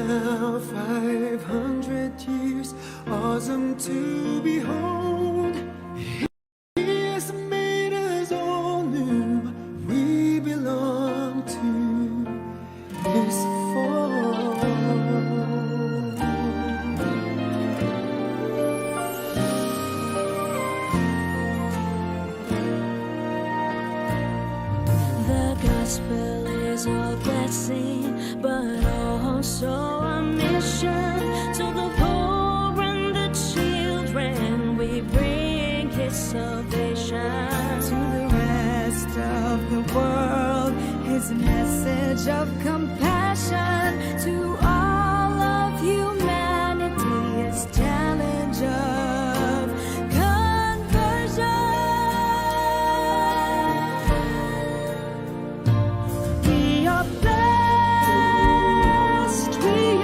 now 500 years, awesome to behold. He has made us all new. We belong to His fold. The gospel is a blessing, but also a mission. To the poor and the children, we bring His salvation. To the rest of the world, His message of compassion. To all of humanity, His challenge of conversion. We are blessed, we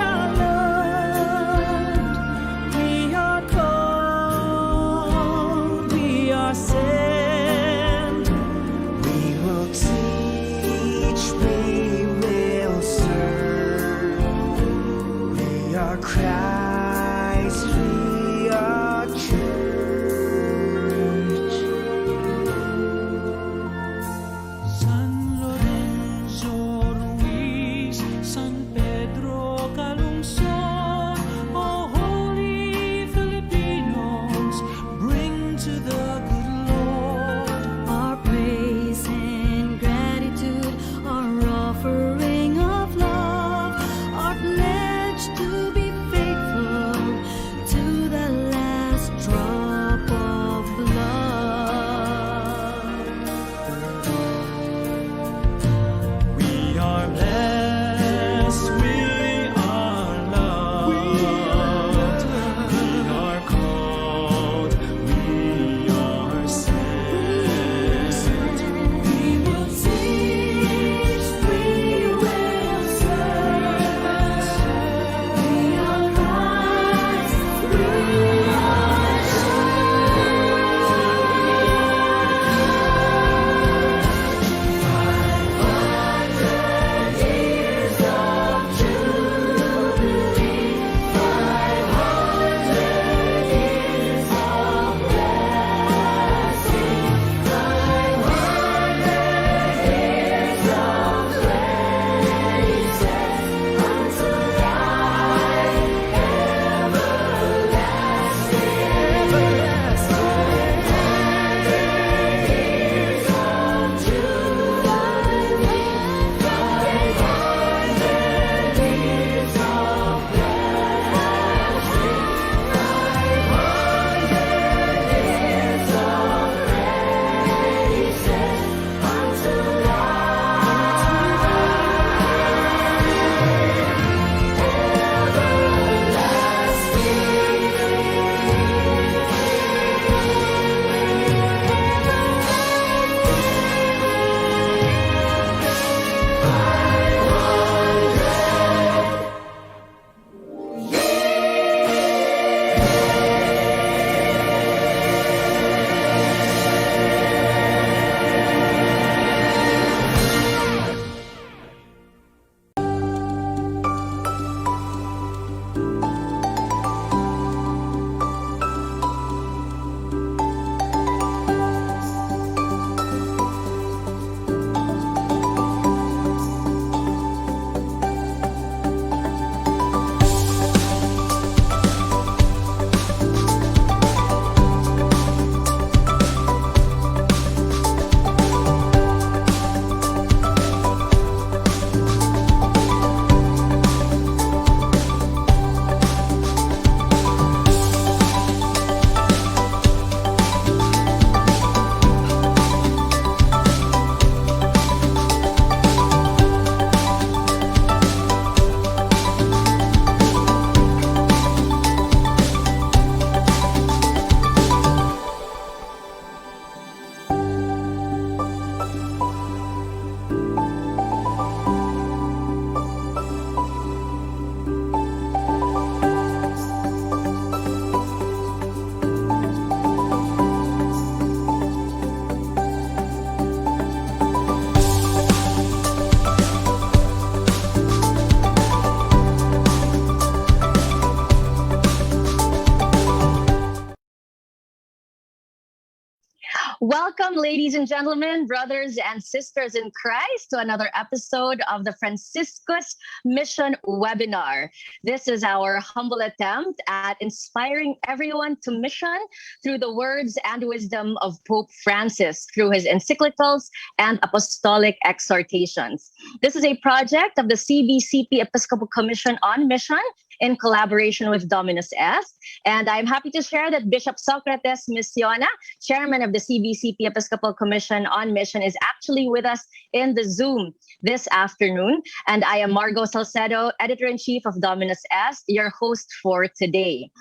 Welcome, ladies and gentlemen, brothers and sisters in Christ, to another episode of the Franciscus Mission Webinar. This is our humble attempt at inspiring everyone to mission through the words and wisdom of Pope Francis through his encyclicals and apostolic exhortations. This is a project of the CBCP Episcopal Commission on Mission in collaboration with Dominus Est. And I'm happy to share that Bishop Socrates Missiona, chairman of the CBCP Episcopal Commission on Mission, is actually with us in the Zoom this afternoon. And I am Margaux Salcedo, editor-in-chief of Dominus Est, your host for today.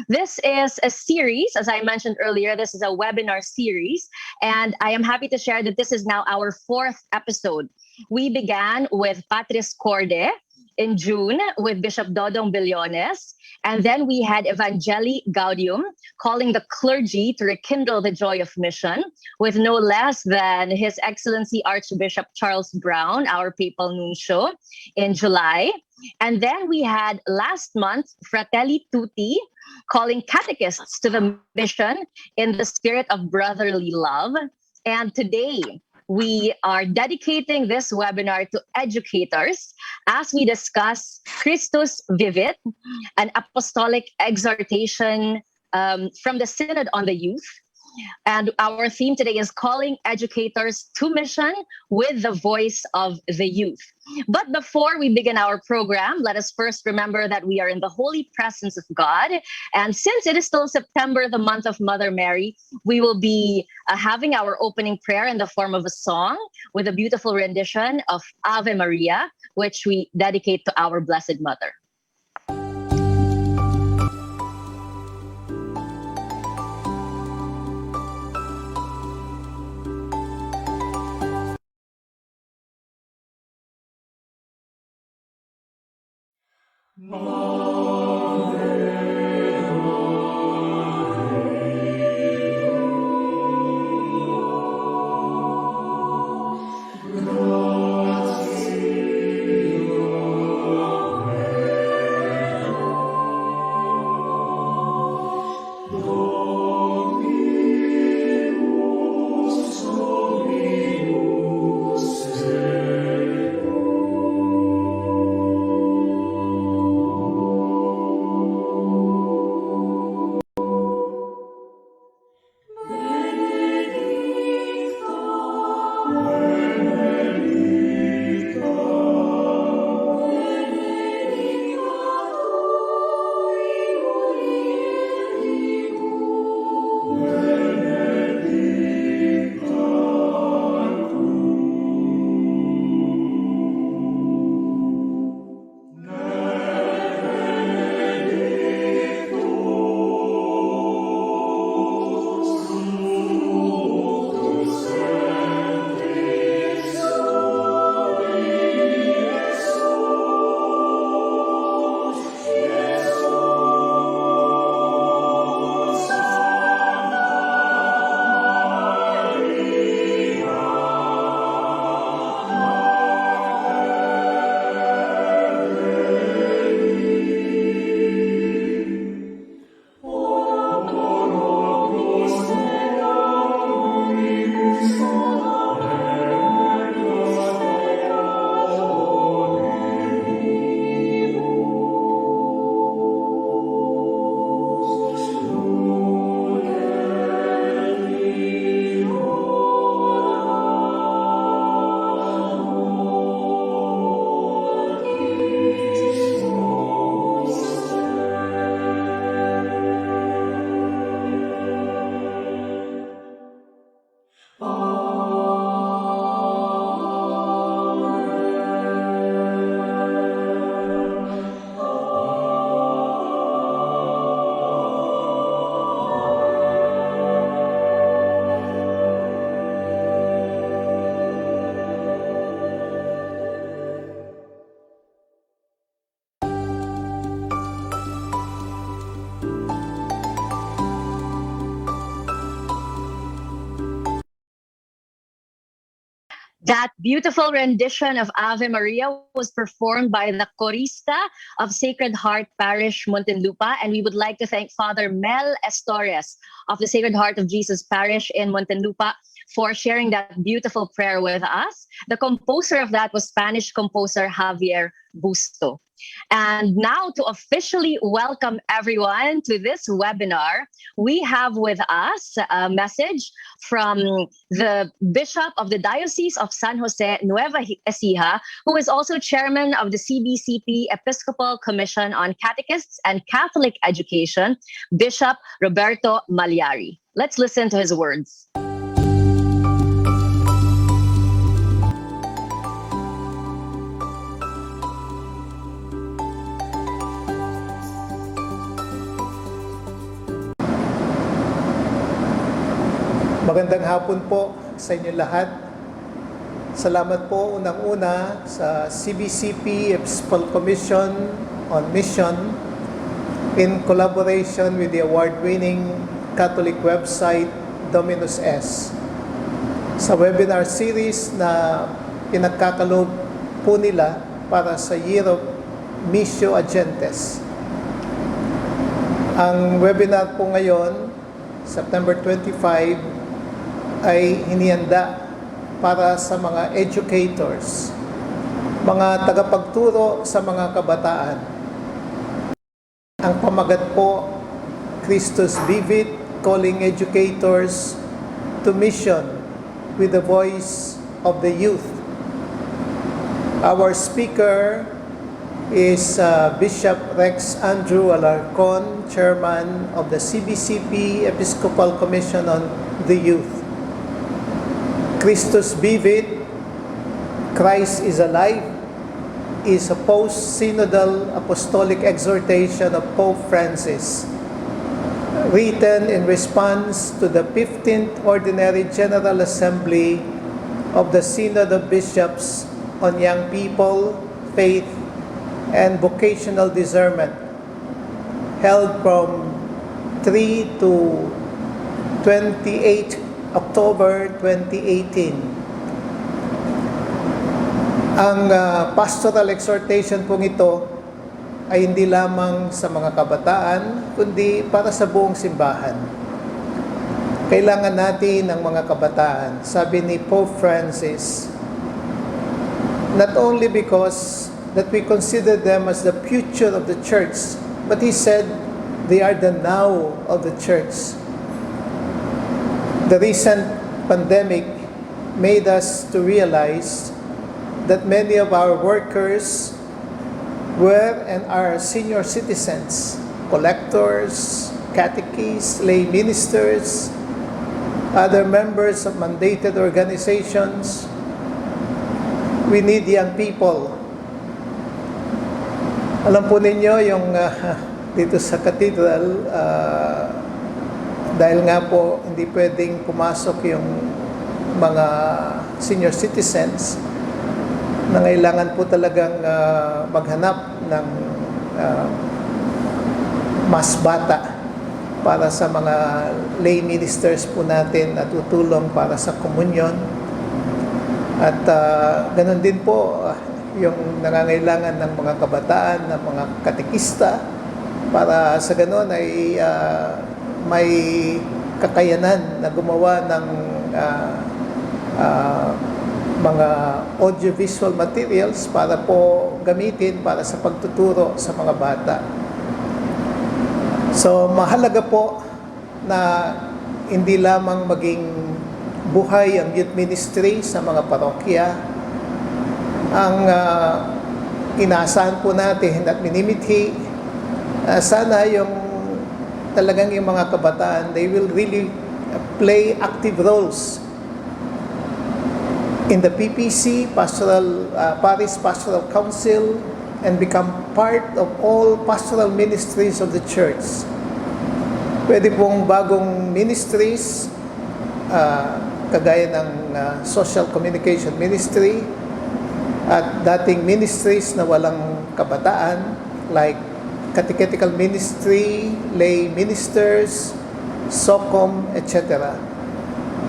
This is a series, as I mentioned earlier, this is a webinar series. And I am happy to share that this is now our 4th episode. We began with Patris Corde in June with Bishop Dodong Billones. And then we had Evangelii Gaudium, calling the clergy to rekindle the joy of mission, with no less than His Excellency Archbishop Charles Brown, our papal nuncio, in July. And then we had last month Fratelli Tutti, calling catechists to the mission in the spirit of brotherly love. And today, we are dedicating this webinar to educators as we discuss Christus Vivit, an apostolic exhortation from the Synod on the Youth. And our theme today is calling educators to mission with the voice of the youth. But before we begin our program, let us first remember that we are in the holy presence of God. And since it is still September, the month of Mother Mary, we will be having our opening prayer in the form of a song with a beautiful rendition of Ave Maria, which we dedicate to our Blessed Mother. That beautiful rendition of Ave Maria was performed by the Corista of Sacred Heart Parish, Muntinlupa, and we would like to thank Father Mel Estores of the Sacred Heart of Jesus Parish in Muntinlupa for sharing that beautiful prayer with us. The composer of that was Spanish composer Javier Busto. And now, to officially welcome everyone to this webinar, we have with us a message from the Bishop of the Diocese of San Jose Nueva Ecija, who is also chairman of the CBCP Episcopal Commission on Catechists and Catholic Education, Bishop Roberto Malyari. Let's listen to his words. Magandang hapon po sa inyo lahat. Salamat po unang-una sa CBCP Episcopal Commission on Mission in collaboration with the award-winning Catholic website Dominus Est sa webinar series na pinagkakaloob po nila para sa Year of Missio at Gentes. Ang webinar po ngayon, September 25, ay hinihanda para sa mga educators, mga tagapagturo sa mga kabataan. Ang pamagat po, Christus Vivit, calling educators to mission with the voice of the youth. Our speaker is Bishop Rex Andrew Alarcon, chairman of the CBCP Episcopal Commission on the Youth. Christus Vivit, Christ is alive, is a post-synodal apostolic exhortation of Pope Francis, written in response to the 15th Ordinary General Assembly of the Synod of Bishops on Young People, Faith, and Vocational Discernment, held from 3 to 28 October 2018. Ang pastoral exhortation pong ito ay hindi lamang sa mga kabataan, kundi para sa buong simbahan. Kailangan natin ng mga kabataan, sabi ni Pope Francis, not only because that we consider them as the future of the church, but he said they are the now of the church. The recent pandemic made us to realize that many of our workers were and are senior citizens, collectors, catechists, lay ministers, other members of mandated organizations. We need young people. Alam po ninyo yung dito sa cathedral, dahil nga po hindi pwedeng pumasok yung mga senior citizens, nangailangan po talagang maghanap ng mas bata para sa mga lay ministers po natin at tutulong para sa komunyon. At ganun din po yung nangangailangan ng mga kabataan, ng mga katekista, para sa ganun ay may kakayanan na gumawa ng mga audiovisual materials para po gamitin para sa pagtuturo sa mga bata. So mahalaga po na hindi lamang maging buhay ang youth ministry sa mga parokya. Ang inaasahan po natin at minimithi, sana yung talagang yung mga kabataan, they will really play active roles in the PPC, Parish Pastoral Council, and become part of all pastoral ministries of the church. Pwede pong bagong ministries, kagaya ng social communication ministry, at dating ministries na walang kabataan, like Catechetical ministry, lay ministers, SOCOM, etc.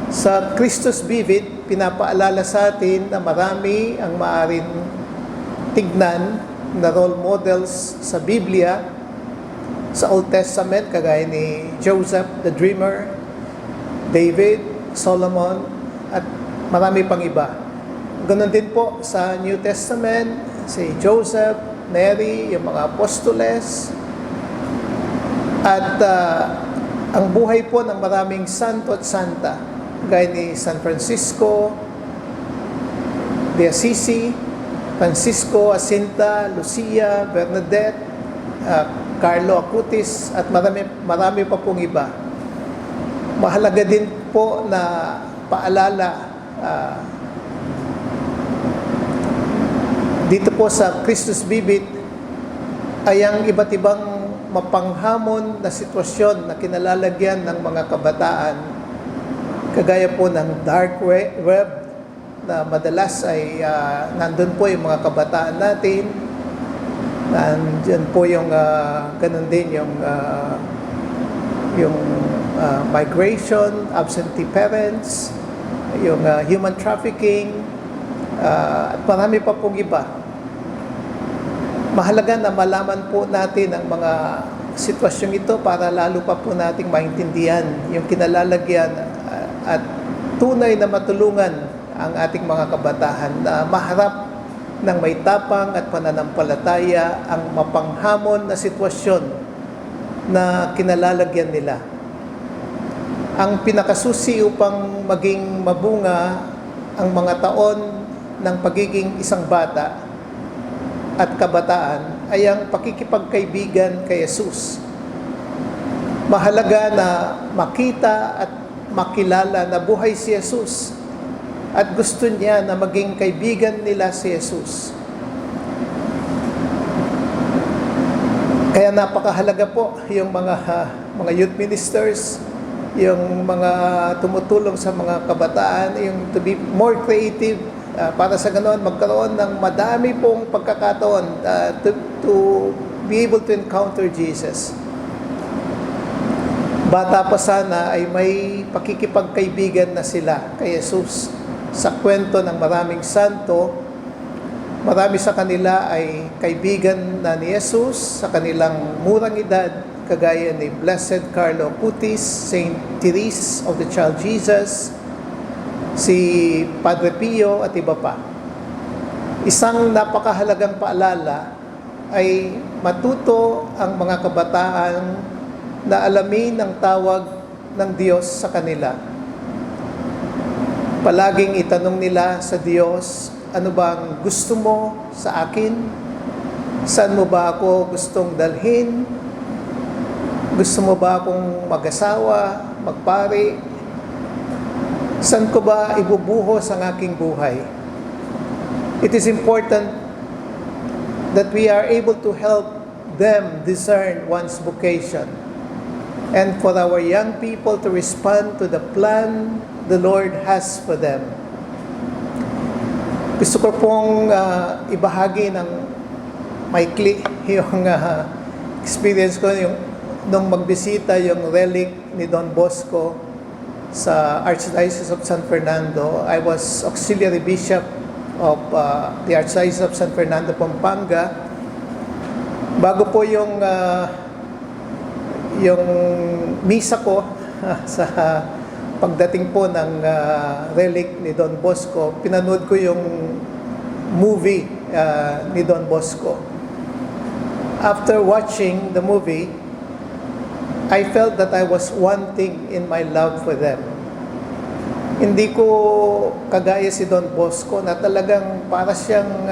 Sa Christus Vivit, pinapaalala sa atin na marami ang maaaring tignan na role models sa Biblia, sa Old Testament, kagaya ni Joseph the Dreamer, David, Solomon, at marami pang iba. Ganon din po sa New Testament, si Joseph, Mary, yung mga apostoles, at ang buhay po ng maraming santo at santa, gaya ni San Francisco de Assisi, Francisco, Jacinta, Lucia, Bernadette, Carlo Acutis, at marami pa pong iba. Mahalaga din po na paalala dito po sa Christus Vivit ay ang iba't ibang mapanghamon na sitwasyon na kinalalagyan ng mga kabataan, kagaya po ng dark web, na madalas ay nandun po yung mga kabataan natin, nandun po yung ganun din yung migration, absentee parents, yung human trafficking, at marami pa pong iba. Mahalaga na malaman po natin ang mga sitwasyong ito para lalo pa po nating maintindihan yung kinalalagyan at tunay na matulungan ang ating mga kabataan na maharap ng may tapang at pananampalataya ang mapanghamon na sitwasyon na kinalalagyan nila. Ang pinakasusi upang maging mabunga ang mga taon ng pagiging isang bata at kabataan ay ang pakikipagkaibigan kay Jesus. Mahalaga na makita at makilala na buhay si Jesus at gusto niya na maging kaibigan nila si Jesus. Kaya napakahalaga po yung mga youth ministers, yung mga tumutulong sa mga kabataan, yung to be more creative, para sa ganoon magkaroon ng madami pong pagkakataon to be able to encounter Jesus. Bata pa sana ay may pakikipagkaibigan na sila kay Jesus. Sa kwento ng maraming santo, marami sa kanila ay kaibigan na ni Jesus sa kanilang murang edad, kagaya ni Blessed Carlo Acutis, Saint Therese of the Child Jesus, si Padre Pio at iba pa. Isang napakahalagang paalala ay matuto ang mga kabataan na alamin ang tawag ng Diyos sa kanila. Palaging itanong nila sa Diyos, ano ba ang gusto mo sa akin? Saan mo ba ako gustong dalhin? Gusto mo ba akong mag-asawa, magpari? Saan ko ba ibubuhos ang aking buhay? It is important that we are able to help them discern one's vocation, and for our young people to respond to the plan the Lord has for them. Gusto ko pong ibahagi ng maikli yung experience ko nung magbisita yung relic ni Don Bosco sa Archdiocese of San Fernando. I was auxiliary bishop of the Archdiocese of San Fernando, Pampanga. Bago po yung misa ko sa pagdating po ng relic ni Don Bosco, pinanood ko yung movie ni Don Bosco. After watching the movie, I felt that I was wanting in my love for them. Hindi ko kagaya si Don Bosco na talagang para siyang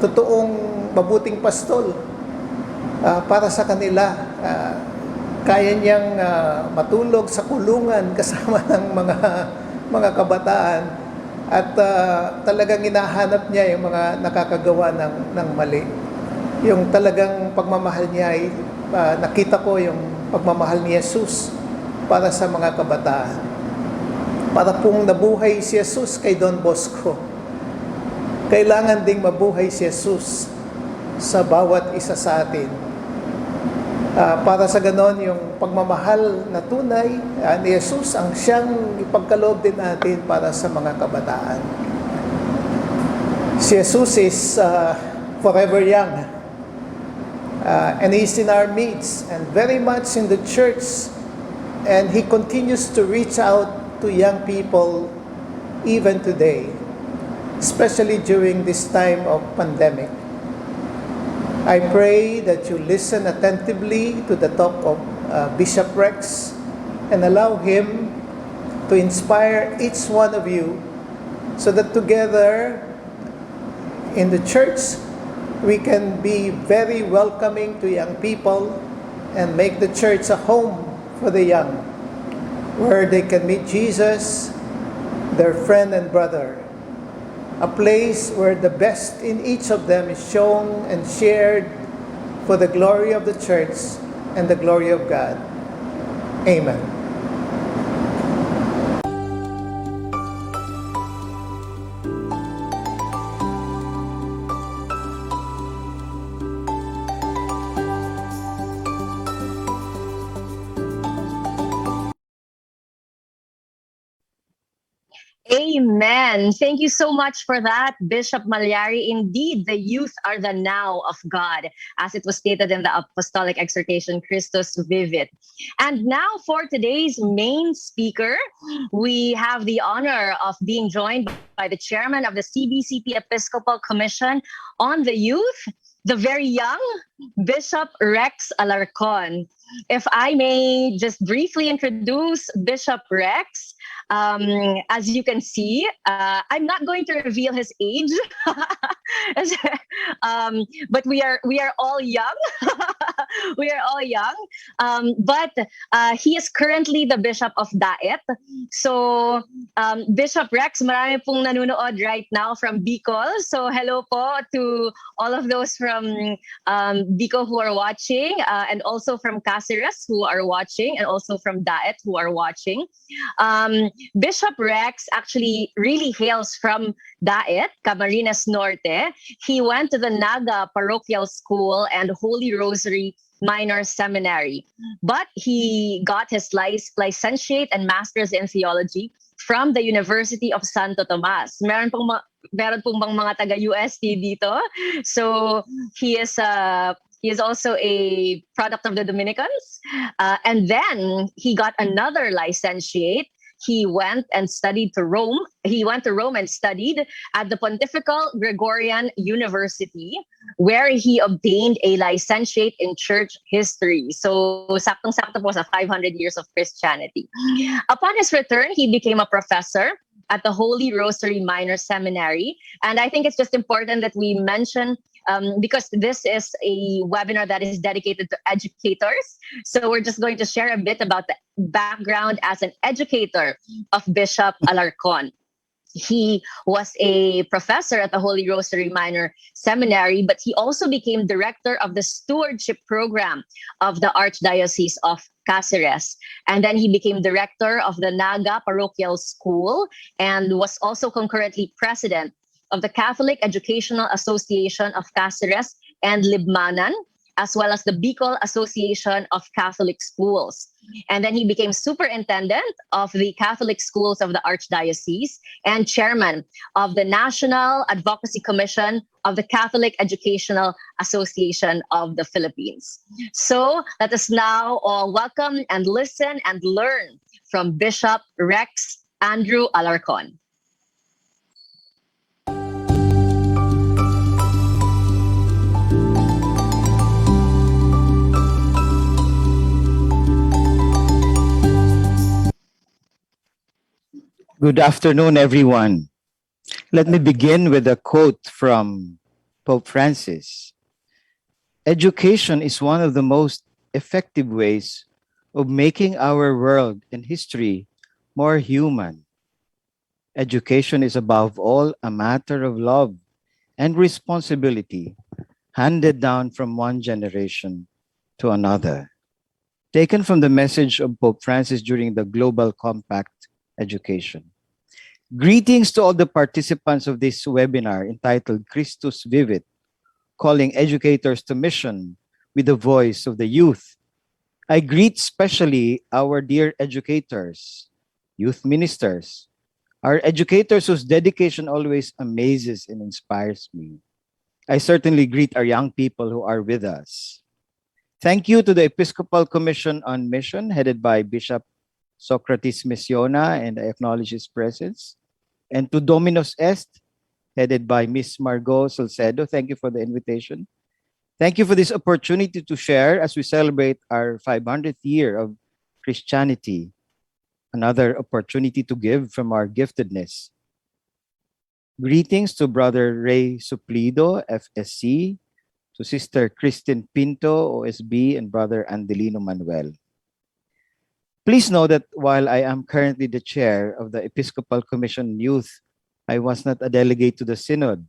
totoong mabuting pastol para sa kanila. Kaya niyang matulog sa kulungan kasama ng mga kabataan at talagang hinahanap niya yung mga nakakagawa ng mali. Yung talagang pagmamahal niya ay nakita ko yung pagmamahal ni Jesus para sa mga kabataan. Para pong nabuhay si Jesus kay Don Bosco, kailangan ding mabuhay si Jesus sa bawat isa sa atin. Para sa ganon, yung pagmamahal na tunay ni Jesus ang siyang ipagkaloob din natin para sa mga kabataan. Si Jesus is forever young. And He's in our midst and very much in the church. And He continues to reach out to young people even today, especially during this time of pandemic. I pray that you listen attentively to the talk of Bishop Rex and allow him to inspire each one of you so that together in the church we can be very welcoming to young people and make the church a home for the young, where they can meet Jesus, their friend and brother. A place where the best in each of them is shown and shared for the glory of the church and the glory of God. Amen. Amen. Thank you so much for that, Bishop Malyari. Indeed, the youth are the now of God, as it was stated in the apostolic exhortation, Christus Vivit. And now for today's main speaker, we have the honor of being joined by the chairman of the CBCP Episcopal Commission on the Youth, the very young Bishop Rex Alarcon. If I may just briefly introduce Bishop Rex, as you can see, I'm not going to reveal his age, but we are all young. We are all young. But he is currently the Bishop of Daet. So Bishop Rex, marami pong nanonood right now from Bicol. So hello po to all of those from Bicol who are watching, and also from Cáceres who are watching, and also from Daet who are watching. Bishop Rex actually really hails from Daet, Camarines Norte. He went to the Naga Parochial School and Holy Rosary Minor Seminary. But he got his licentiate and master's in theology from the University of Santo Tomas. Meron pong bang mga taga-UST dito? So he is also a product of the Dominicans. And then he got another licentiate. He went and studied to Rome. He went to Rome and studied at the Pontifical Gregorian University, where he obtained a licentiate in church history. So, saktong-sakto po sa 500 years of Christianity. Upon his return, he became a professor at the Holy Rosary Minor Seminary. And I think it's just important that we mention, because this is a webinar that is dedicated to educators. So we're just going to share a bit about the background as an educator of Bishop Alarcon. He was a professor at the Holy Rosary Minor Seminary, but he also became director of the stewardship program of the Archdiocese of Cáceres. And then he became director of the Naga Parochial School and was also concurrently president of the Catholic Educational Association of Cáceres and Libmanan, as well as the Bicol Association of Catholic Schools. And then he became superintendent of the Catholic Schools of the Archdiocese and chairman of the National Advocacy Commission of the Catholic Educational Association of the Philippines. So let us now all welcome and listen and learn from Bishop Rex Andrew Alarcon. Good afternoon, everyone. Let me begin with a quote from Pope Francis. Education is one of the most effective ways of making our world and history more human. Education is above all a matter of love and responsibility handed down from one generation to another. Taken from the message of Pope Francis during the Global Compact Education. Greetings to all the participants of this webinar entitled Christus Vivit, calling educators to mission with the voice of the youth I greet specially our dear educators, youth ministers, our educators whose dedication always amazes and inspires me. I certainly greet our young people who are with us. Thank you to the Episcopal Commission on Mission, headed by Bishop Socrates Missiona, and I acknowledge his presence. And to Dominus Est, headed by Miss Margaux Salcedo. Thank you for the invitation. Thank you for this opportunity to share as we celebrate our 500th year of Christianity. Another opportunity to give from our giftedness. Greetings to Brother Ray Suplido, FSC, to Sister Christine Pinto, OSB, and Brother Andelino Manuel. Please know that while I am currently the chair of the Episcopal Commission Youth, I was not a delegate to the Synod.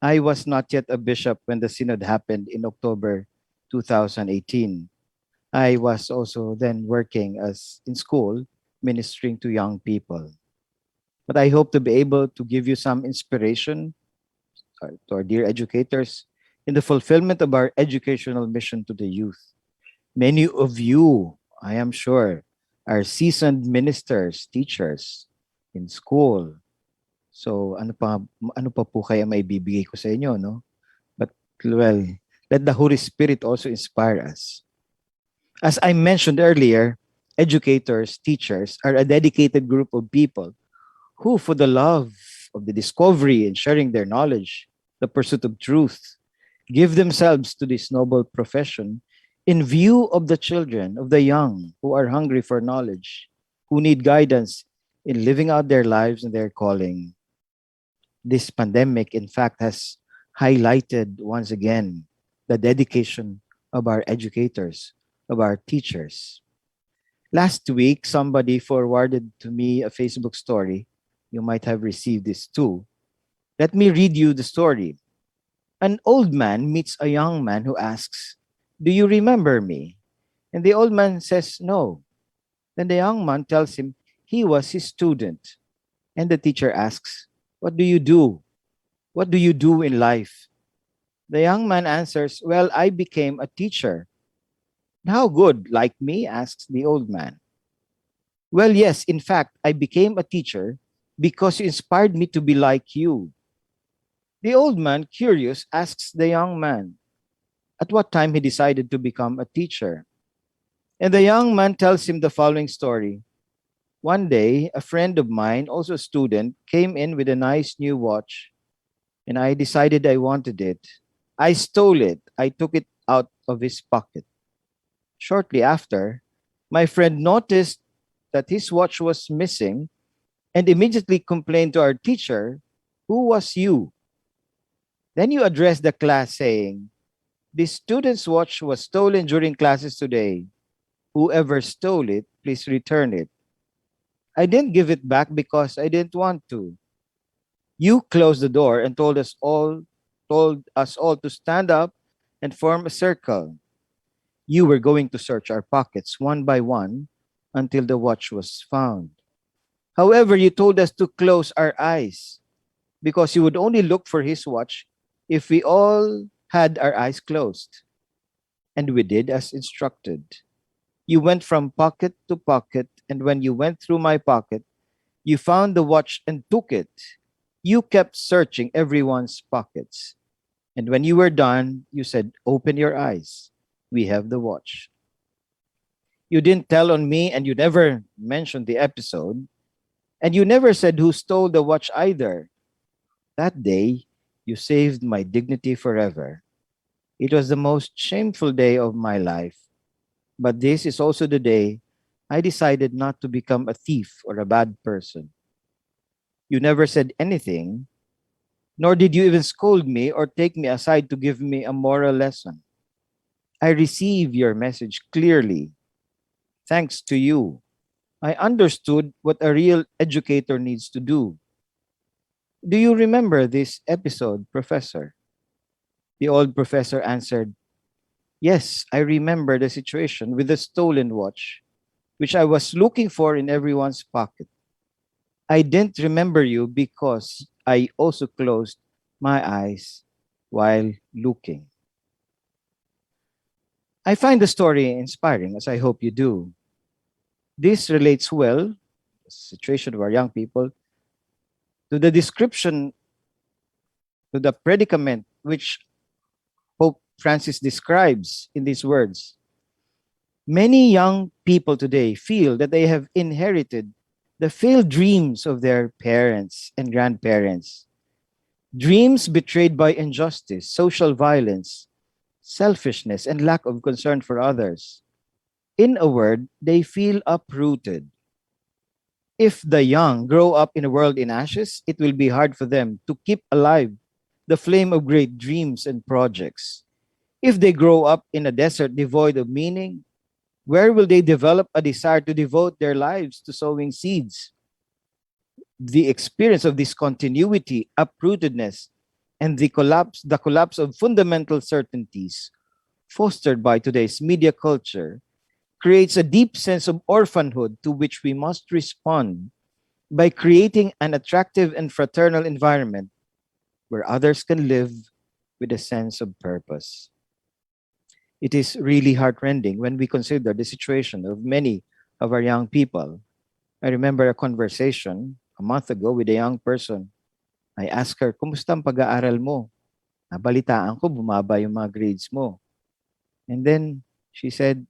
I was not yet a bishop when the Synod happened in October 2018. I was also then working in school, ministering to young people. But I hope to be able to give you some inspiration to our dear educators in the fulfillment of our educational mission to the youth. Many of you, I am sure, are seasoned ministers, teachers in school. So ano pa po kaya may bibigay ko sa inyo, no? But well, let the Holy Spirit also inspire us. As I mentioned earlier, educators, teachers are a dedicated group of people who, for the love of the discovery and sharing their knowledge, the pursuit of truth, give themselves to this noble profession in view of the children, of the young who are hungry for knowledge, who need guidance in living out their lives and their calling. This pandemic, in fact, has highlighted once again the dedication of our educators, of our teachers. Last week, somebody forwarded to me a Facebook story. You might have received this too. Let me read you the story. An old man meets a young man who asks, "Do you remember me?" And the old man says, "No." Then the young man tells him he was his student. And the teacher asks, "What do you do? What do you do in life?" The young man answers, "Well, I became a teacher." "How good, like me?" asks the old man. "Well, yes, in fact, I became a teacher because you inspired me to be like you." The old man, curious, asks the young man at what time he decided to become a teacher. And the young man tells him the following story. One day, a friend of mine, also a student, came in with a nice new watch, and I decided I wanted it. I stole it. I took it out of his pocket. Shortly after, my friend noticed that his watch was missing and immediately complained to our teacher, "Who was you?" Then you addressed the class saying, "The student's watch was stolen during classes today. Whoever stole it, please return it." I didn't give it back because I didn't want to. You closed the door and told us all to stand up and form a circle. You were going to search our pockets one by one until the watch was found. However, you told us to close our eyes because you would only look for his watch if we all had our eyes closed. And we did as instructed. You went from pocket to pocket, and when you went through my pocket, you found the watch and took it. You kept searching everyone's pockets. And when you were done, you said, "Open your eyes. We have the watch." You didn't tell on me, and you never mentioned the episode. And you never said who stole the watch either. That day, you saved my dignity forever. It was the most shameful day of my life. But this is also the day I decided not to become a thief or a bad person. You never said anything, nor did you even scold me or take me aside to give me a moral lesson. I receive your message clearly. Thanks to you, I understood what a real educator needs to do. Do you remember this episode, Professor? The old professor answered, "Yes, I remember the situation with the stolen watch, which I was looking for in everyone's pocket. I didn't remember you because I also closed my eyes while looking." I find the story inspiring, as I hope you do. This relates well, the situation of our young people, to the description, to the predicament which Pope Francis describes in these words. Many young people today feel that they have inherited the failed dreams of their parents and grandparents. Dreams betrayed by injustice, social violence, selfishness, and lack of concern for others. In a word, they feel uprooted. If the young grow up in a world in ashes, it will be hard for them to keep alive the flame of great dreams and projects. If they grow up in a desert devoid of meaning, where will they develop a desire to devote their lives to sowing seeds? The experience of discontinuity, uprootedness, and the collapse of fundamental certainties fostered by today's media culture creates a deep sense of orphanhood to which we must respond by creating an attractive and fraternal environment where others can live with a sense of purpose. It is really heartrending when we consider the situation of many of our young people. I remember a conversation a month ago with a young person. I asked her, kumusta ang pag-aaral mo? Nabalitaan ko, bumaba yung mga grades mo. And then she said,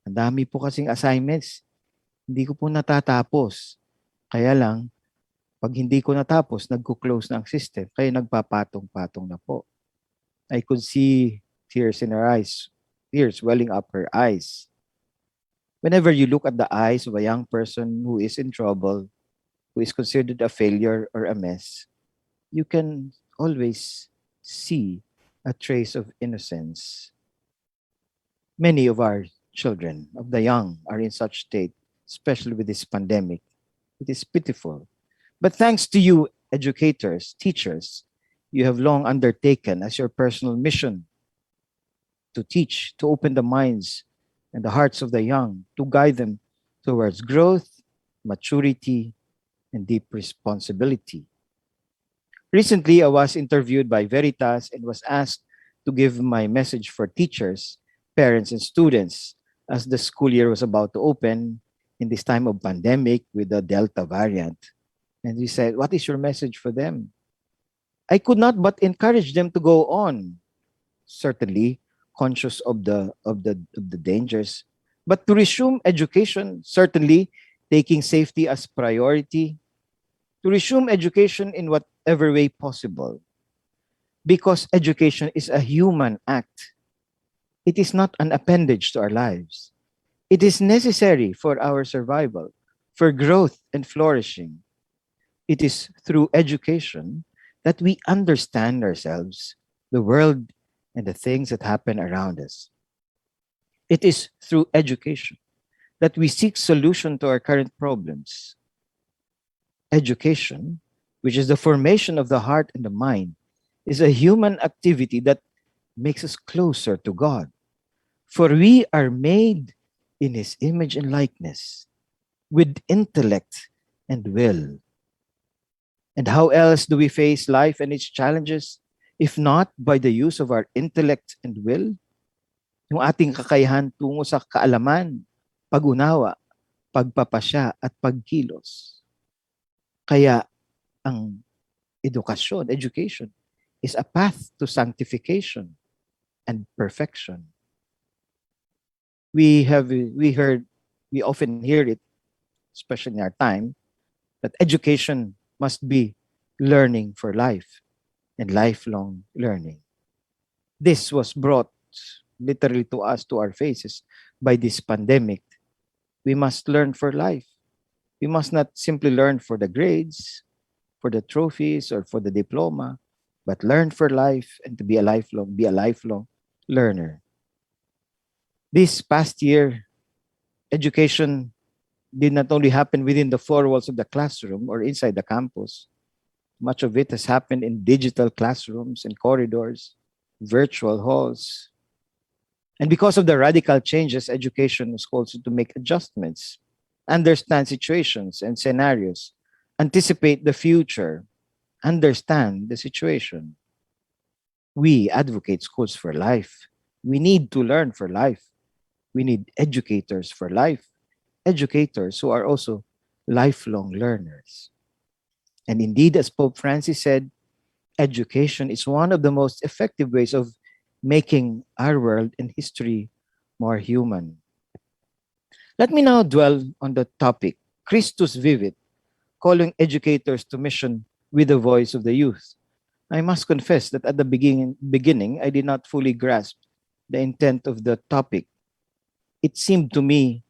ang dami po kasing assignments. Hindi ko po natatapos. Kaya lang, pag hindi ko natapos, nagko-close na ang system. Kaya nagpapatong-patong na po. I could see tears in her eyes, tears welling up her eyes. Whenever you look at the eyes of a young person who is in trouble, who is considered a failure or a mess, you can always see a trace of innocence. Many of our children, of the young, are in such state, especially with this pandemic. It is pitiful. But thanks to you, educators, teachers, you have long undertaken as your personal mission to teach, to open the minds and the hearts of the young, to guide them towards growth, maturity, and deep responsibility. Recently, I was interviewed by Veritas and was asked to give my message for teachers, parents, and students as the school year was about to open in this time of pandemic with the Delta variant. And we said, what is your message for them? I could not but encourage them to go on, certainly conscious of the dangers, but to resume education, certainly taking safety as priority, to resume education in whatever way possible, because education is a human act. It is not an appendage to our lives. It is necessary for our survival, for growth and flourishing. It is through education that we understand ourselves, the world, and the things that happen around us. It is through education that we seek solution to our current problems. Education, which is the formation of the heart and the mind, is a human activity that makes us closer to God. For we are made in His image and likeness, with intellect and will. And how else do we face life and its challenges, if not by the use of our intellect and will? Yung ating kakayahan tungo sa kaalaman, pag-unawa, pagpapasya, at pagkilos. Kaya ang edukasyon, education, is a path to sanctification and perfection. We often hear it, especially in our time, that education must be learning for life and lifelong learning. This was brought literally to us, to our faces, by this pandemic. We must learn for life. We must not simply learn for the grades, for the trophies, or for the diploma, but learn for life and to be a lifelong learner. This past year, education did not only happen within the four walls of the classroom or inside the campus. Much of it has happened in digital classrooms and corridors, virtual halls. And because of the radical changes, education was also to make adjustments, understand situations and scenarios, anticipate the future, understand the situation. We advocate schools for life, We need to learn for life. We need educators for life. Educators who are also lifelong learners. And indeed, as Pope Francis said, education is one of the most effective ways of making our world and history more human. Let me now dwell on the topic, Christus Vivit, calling educators to mission with the voice of the youth. I must confess that at the beginning, I did not fully grasp the intent of the topic. It seemed to me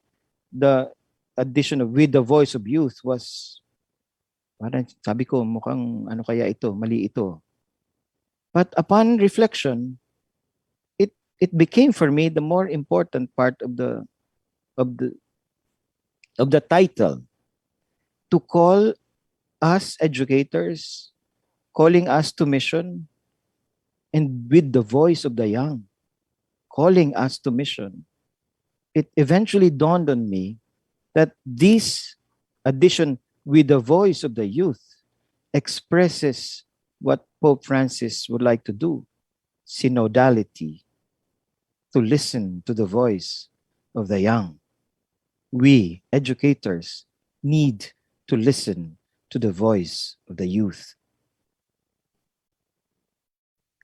the addition of with the voice of youth was, parang sabi ko, mukhang ano kaya ito, mali ito. But upon reflection, it became for me the more important part of the title, to call us educators, calling us to mission, and with the voice of the young, calling us to mission. It eventually dawned on me that this addition with the voice of the youth expresses what Pope Francis would like to do, synodality, to listen to the voice of the young. We, educators, need to listen to the voice of the youth.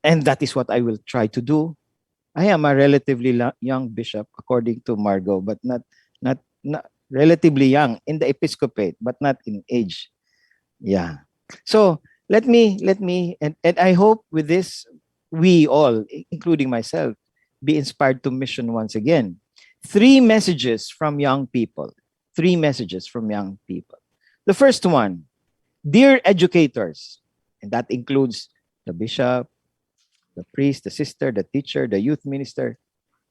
And that is what I will try to do. I am a relatively young bishop, according to Margaux, but not relatively young in the episcopate, but not in age. Yeah. So let me, and I hope with this, we all, including myself, be inspired to mission once again. 3 messages from young people. 3 messages from young people. The first one, dear educators, and that includes the bishop, the priest, the sister, the teacher, the youth minister.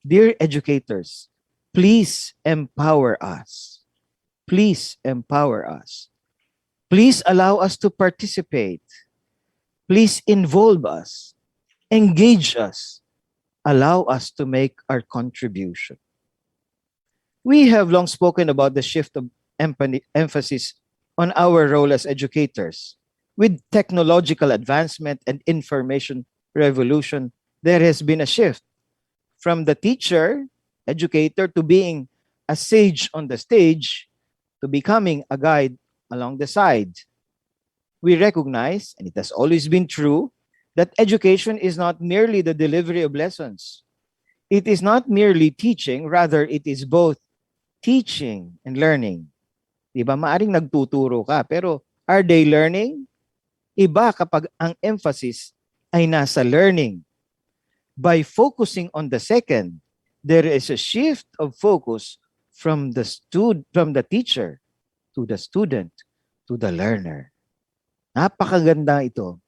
Dear educators, please empower us. Please empower us. Please allow us to participate. Please involve us. Engage us. Allow us to make our contribution. We have long spoken about the shift of emphasis on our role as educators. With technological advancement and information revolution, there has been a shift from the teacher, educator, to being a sage on the stage, to becoming a guide along the side. We recognize, and it has always been true, that education is not merely the delivery of lessons. It is not merely teaching, rather it is both teaching and learning. Diba? Maaring nagtuturo ka, pero are they learning? Iba kapag ang emphasis ay nasa learning. By focusing on the second, there is a shift of focus from the teacher to the student to the learner. Napakaganda ito.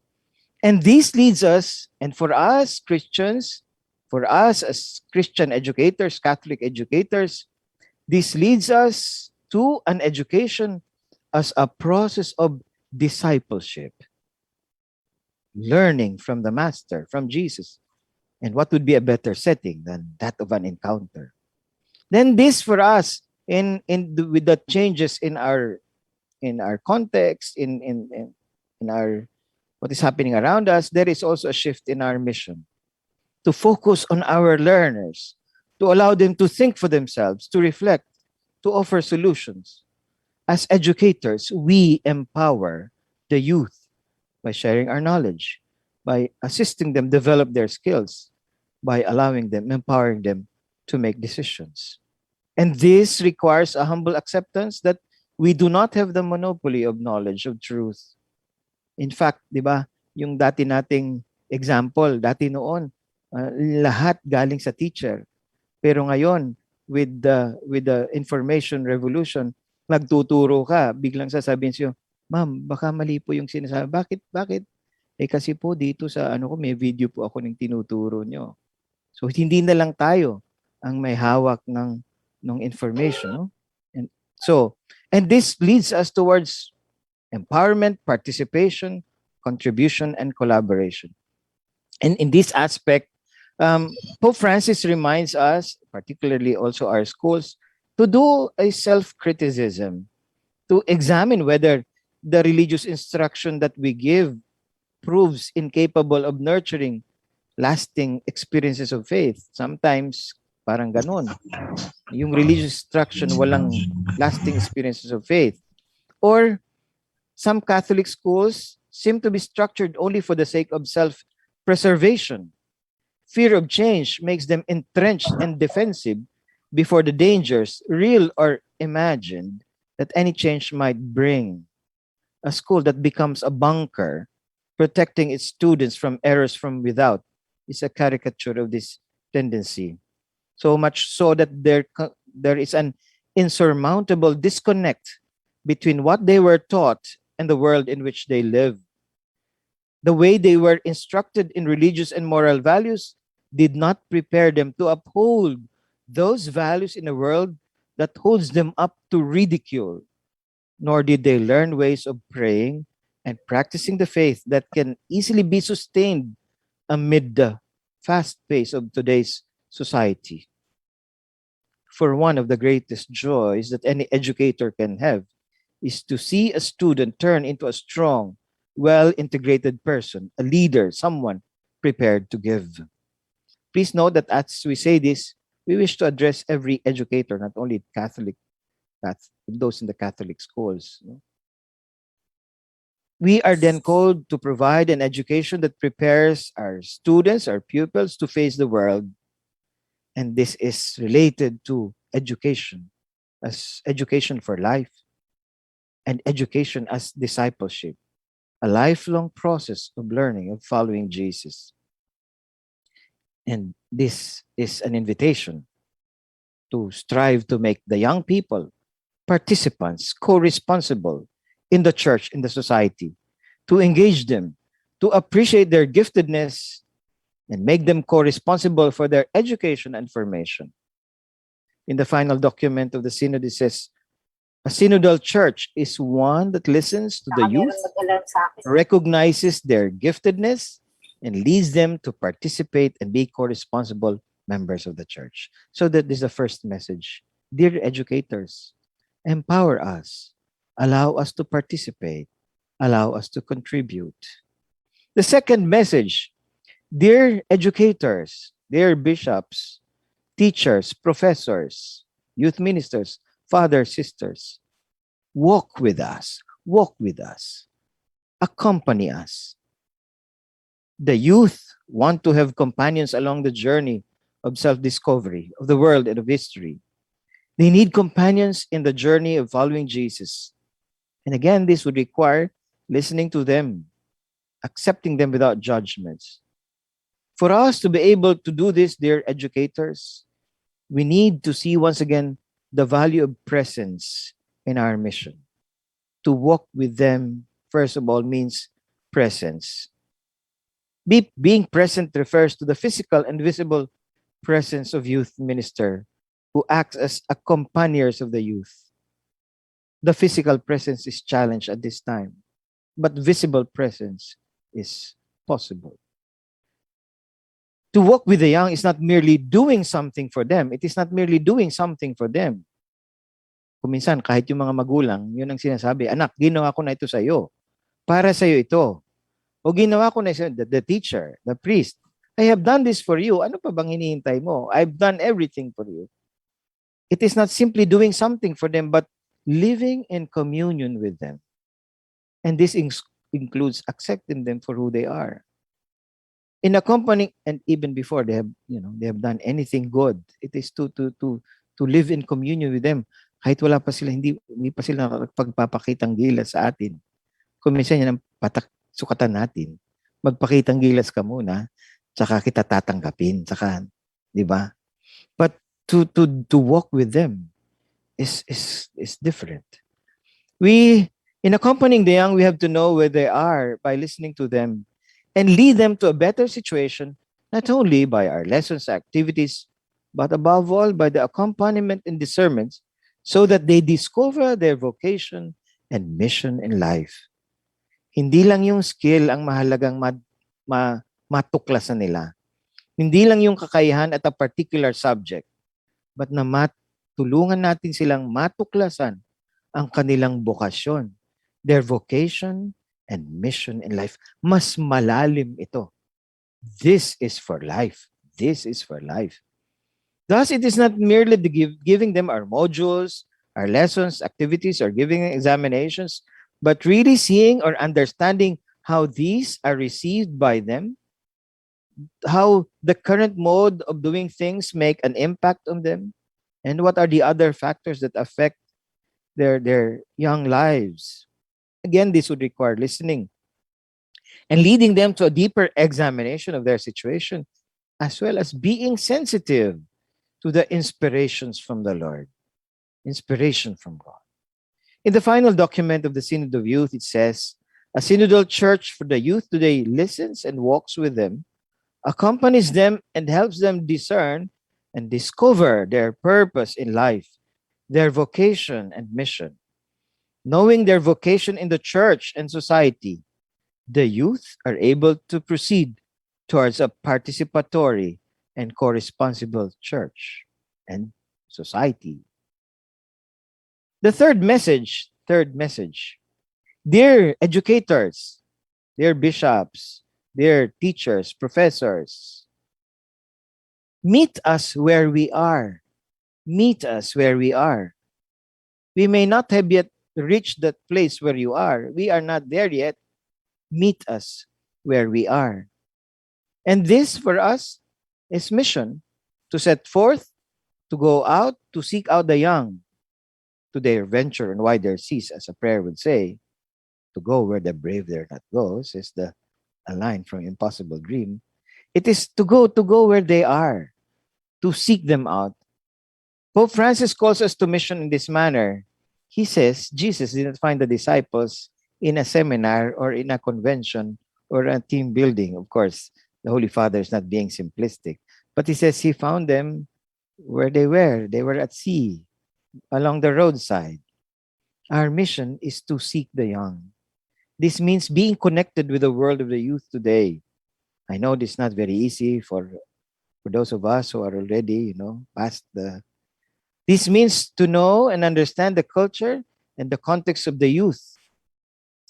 And this leads us, and for us Christians, for us as Christian educators, Catholic educators, this leads us to an education as a process of discipleship. Learning from the Master, from Jesus. And what would be a better setting than that of an encounter? Then this for us, with the changes in our context, in our what is happening around us, there is also a shift in our mission to focus on our learners, to allow them to think for themselves, to reflect, to offer solutions. As educators, we empower the youth by sharing our knowledge, by assisting them develop their skills, by allowing them, empowering them to make decisions. And this requires a humble acceptance that we do not have the monopoly of knowledge of truth. In fact, di ba, yung dati nating example, dati noon, lahat galing sa teacher. Pero ngayon, with the information revolution, nagtuturo ka, biglang sasabihin sa'yo, ma'am, baka mali po yung sinasabi. Bakit? Eh kasi po dito sa may video po ako ng tinuturo nyo. So hindi na lang tayo ang may hawak ng information. No? And this leads us towards empowerment, participation, contribution, and collaboration. And in this aspect, Pope Francis reminds us, particularly also our schools, to do a self-criticism, to examine whether the religious instruction that we give proves incapable of nurturing lasting experiences of faith. Sometimes, parang ganun. Yung religious instruction, walang lasting experiences of faith. Or, some Catholic schools seem to be structured only for the sake of self-preservation. Fear of change makes them entrenched and defensive before the dangers, real or imagined, that any change might bring. A school that becomes a bunker, protecting its students from errors from without, is a caricature of this tendency. So much so that there is an insurmountable disconnect between what they were taught and the world in which they live. The way they were instructed in religious and moral values did not prepare them to uphold those values in a world that holds them up to ridicule, nor did they learn ways of praying and practicing the faith that can easily be sustained amid the fast pace of today's society. For one of the greatest joys that any educator can have is to see a student turn into a strong, well-integrated person, a leader, someone prepared to give. Please note that as we say this, we wish to address every educator, not only those in the Catholic schools. We are then called to provide an education that prepares our students, our pupils, to face the world. And this is related to education, as education for life, and education as discipleship, a lifelong process of learning, of following Jesus. And this is an invitation to strive to make the young people participants, co-responsible in the church, in the society, to engage them, to appreciate their giftedness, and make them co-responsible for their education and formation. In the final document of the Synod, it says, a synodal church is one that listens to the youth, recognizes their giftedness, and leads them to participate and be co-responsible members of the church. So that is the first message. Dear educators, empower us, allow us to participate, allow us to contribute. The second message, dear educators, dear bishops, teachers, professors, youth ministers, fathers, sisters, walk with us, accompany us. The youth want to have companions along the journey of self-discovery, of the world and of history. They need companions in the journey of following Jesus. And again, this would require listening to them, accepting them without judgments. For us to be able to do this, dear educators, we need to see once again the value of presence in our mission. To walk with them, first of all, means presence. Being present refers to the physical and visible presence of youth minister who acts as accompagners of the youth. The physical presence is challenged at this time, but visible presence is possible. To walk with the young is not merely doing something for them. It is not merely doing something for them. Kuminsan, kahit yung mga magulang, yun ang sinasabi, anak, ginawa ko na ito sa iyo. Para sa iyo ito. O ginawa ko na the teacher, the priest. I have done this for you. Ano pa bang hinihintay mo? I've done everything for you. It is not simply doing something for them, but living in communion with them. And this includes accepting them for who they are. In accompanying, and even before they have done anything good, it is to live in communion with them. Kahit wala pa sila, hindi pa sila pagpapakitang gilas sa atin. Kung minsan yan ang sukatan natin, magpakitang gilas ka muna, tsaka kita tatanggapin, tsaka, di ba? But to walk with them is different. In accompanying the young, we have to know where they are by listening to them and lead them to a better situation, not only by our lessons, activities, but above all by the accompaniment and discernments, so that they discover their vocation and mission in life. Hindi lang yung skill ang mahalagang matuklasan nila. Hindi lang yung kakayahan at a particular subject, but na matulungan natin silang matuklasan ang kanilang bokasyon, their vocation and mission in life. Mas malalim ito. This is for life. This is for life. Thus, it is not merely giving them our modules, our lessons, activities, or giving examinations, but really seeing or understanding how these are received by them, how the current mode of doing things make an impact on them, and what are the other factors that affect their young lives. Again, this would require listening and leading them to a deeper examination of their situation, as well as being sensitive to the inspirations from the Lord. Inspiration from God. In the final document of the Synod of Youth, it says, a synodal church for the youth today listens and walks with them, accompanies them, and helps them discern and discover their purpose in life, their vocation and mission. Knowing their vocation in the church and society, the youth are able to proceed towards a participatory and co-responsible church and society. The third message, dear educators, dear bishops, dear teachers, professors, meet us where we are. Meet us where we are. We may not have yet reached that place where you are. We are not there yet. Meet us where we are. And this for us is mission, to set forth, to go out, to seek out the young, to their venture and wider seas, as a prayer would say, to go where the brave dare not go, is a line from Impossible Dream. It is to go where they are, to seek them out. Pope Francis calls us to mission in this manner. He says Jesus did not find the disciples in a seminar or in a convention or a team building. Of course, the Holy Father is not being simplistic, but he says he found them where they were. They were at sea, along the roadside. Our mission is to seek the young. This means being connected with the world of the youth today. I know this is not very easy for those of us who are already, past the... This means to know and understand the culture and the context of the youth,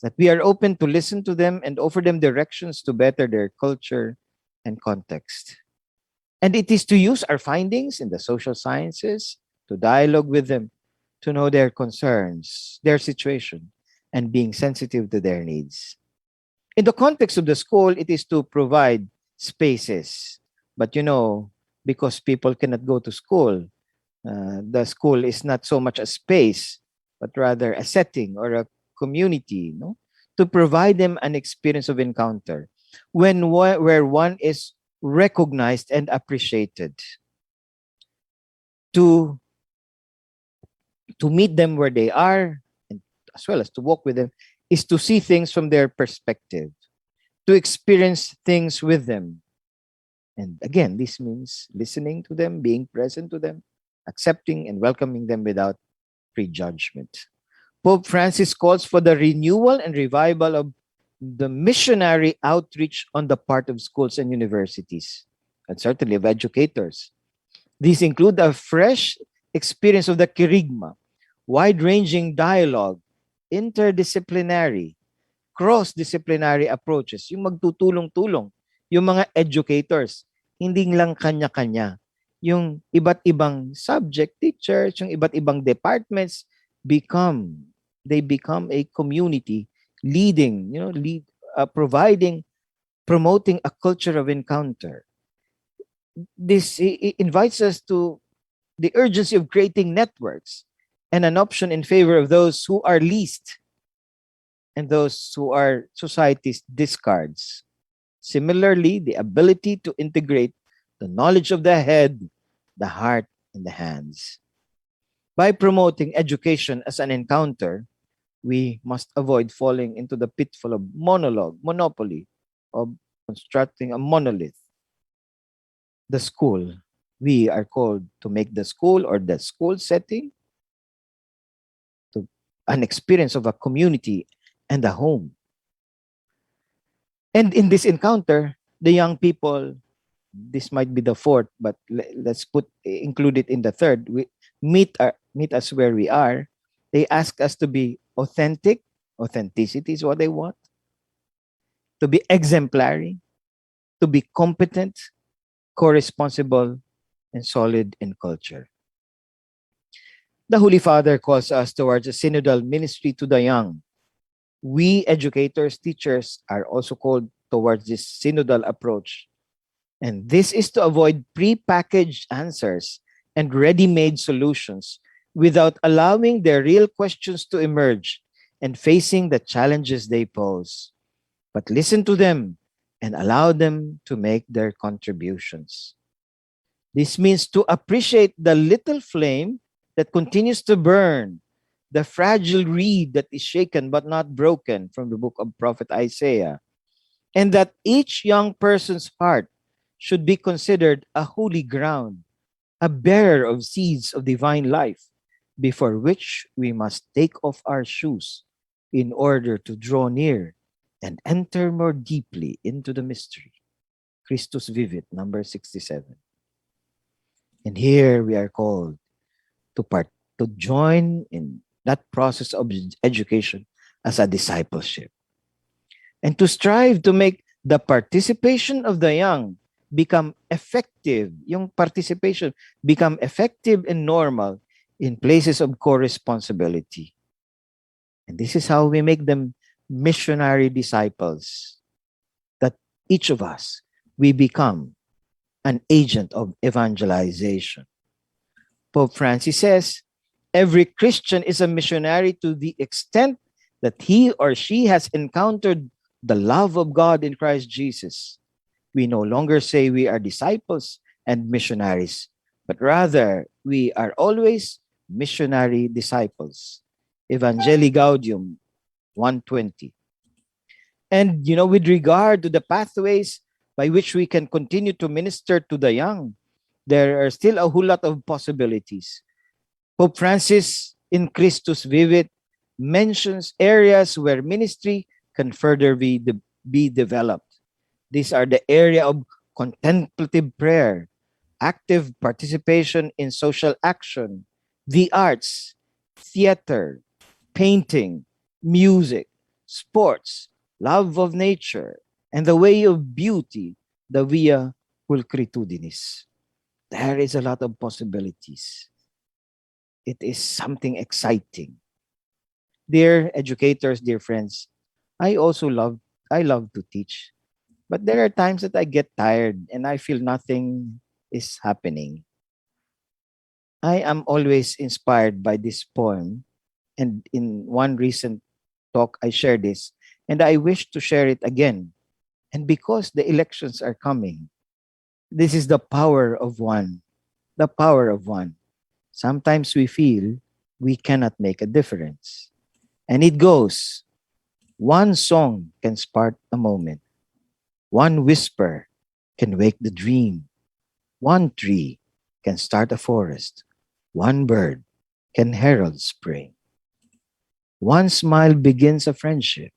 that we are open to listen to them and offer them directions to better their culture and context. And it is to use our findings in the social sciences to dialogue with them, to know their concerns, their situation, and being sensitive to their needs. In the context of the school, it is to provide spaces. But because people cannot go to school, the school is not so much a space, but rather a setting or a community, to provide them an experience of encounter where one is recognized and appreciated. To meet them where they are, and as well as to walk with them, is to see things from their perspective, to experience things with them. And again, this means listening to them, being present to them, accepting and welcoming them without prejudgment. Pope Francis calls for the renewal and revival of the missionary outreach on the part of schools and universities, and certainly of educators. These include a fresh experience of the kerygma, wide-ranging dialogue, interdisciplinary, cross-disciplinary approaches, yung magtutulong-tulong, yung mga educators, hindi lang kanya-kanya. Yung iba't ibang subject teachers, yung iba't ibang departments become a community leading, providing, promoting a culture of encounter. This invites us to the urgency of creating networks and an option in favor of those who are least and those who are society's discards. Similarly, the ability to integrate the knowledge of the head, the heart, and the hands. By promoting education as an encounter, we must avoid falling into the pitfall of monopoly, of constructing a monolith. The school, we are called to make the school or the school setting to an experience of a community and a home. And in this encounter, the young people, this might be the fourth, but let's include it in the third. We meet us where we are. They ask us to be authentic. Authenticity is what they want. To be exemplary, to be competent, co-responsible, and solid in culture. The Holy Father calls us towards a synodal ministry to the young. We educators, teachers are also called towards this synodal approach. And this is to avoid pre-packaged answers and ready-made solutions without allowing their real questions to emerge and facing the challenges they pose. But listen to them and allow them to make their contributions. This means to appreciate the little flame that continues to burn, the fragile reed that is shaken but not broken, from the book of Prophet Isaiah, and that each young person's heart should be considered a holy ground, a bearer of seeds of divine life, before which we must take off our shoes in order to draw near and enter more deeply into the mystery. Christus Vivit, number 67. And here we are called to join in that process of education as a discipleship, and to strive to make the participation of the young become effective, yung participation become effective and normal in places of co-responsibility. And this is how we make them missionary disciples, that each of us, we become an agent of evangelization. Pope Francis says, every Christian is a missionary to the extent that he or she has encountered the love of God in Christ Jesus. We no longer say we are disciples and missionaries, but rather we are always missionary disciples. Evangelii Gaudium 120. And, with regard to the pathways by which we can continue to minister to the young, there are still a whole lot of possibilities. Pope Francis in Christus Vivit mentions areas where ministry can further be developed. These are the area of contemplative prayer, active participation in social action, the arts, theater, painting, music, sports, love of nature, and the way of beauty, the via pulchritudinis. There is a lot of possibilities. It is something exciting. Dear educators, dear friends, I love to teach. But there are times that I get tired and I feel nothing is happening. I am always inspired by this poem, and in one recent talk I shared this, and I wish to share it again. And because the elections are coming, this is the power of one. The power of one. Sometimes we feel we cannot make a difference. And it goes, one song can spark a moment. One whisper can wake the dream. One tree can start a forest. One bird can herald spring. One smile begins a friendship.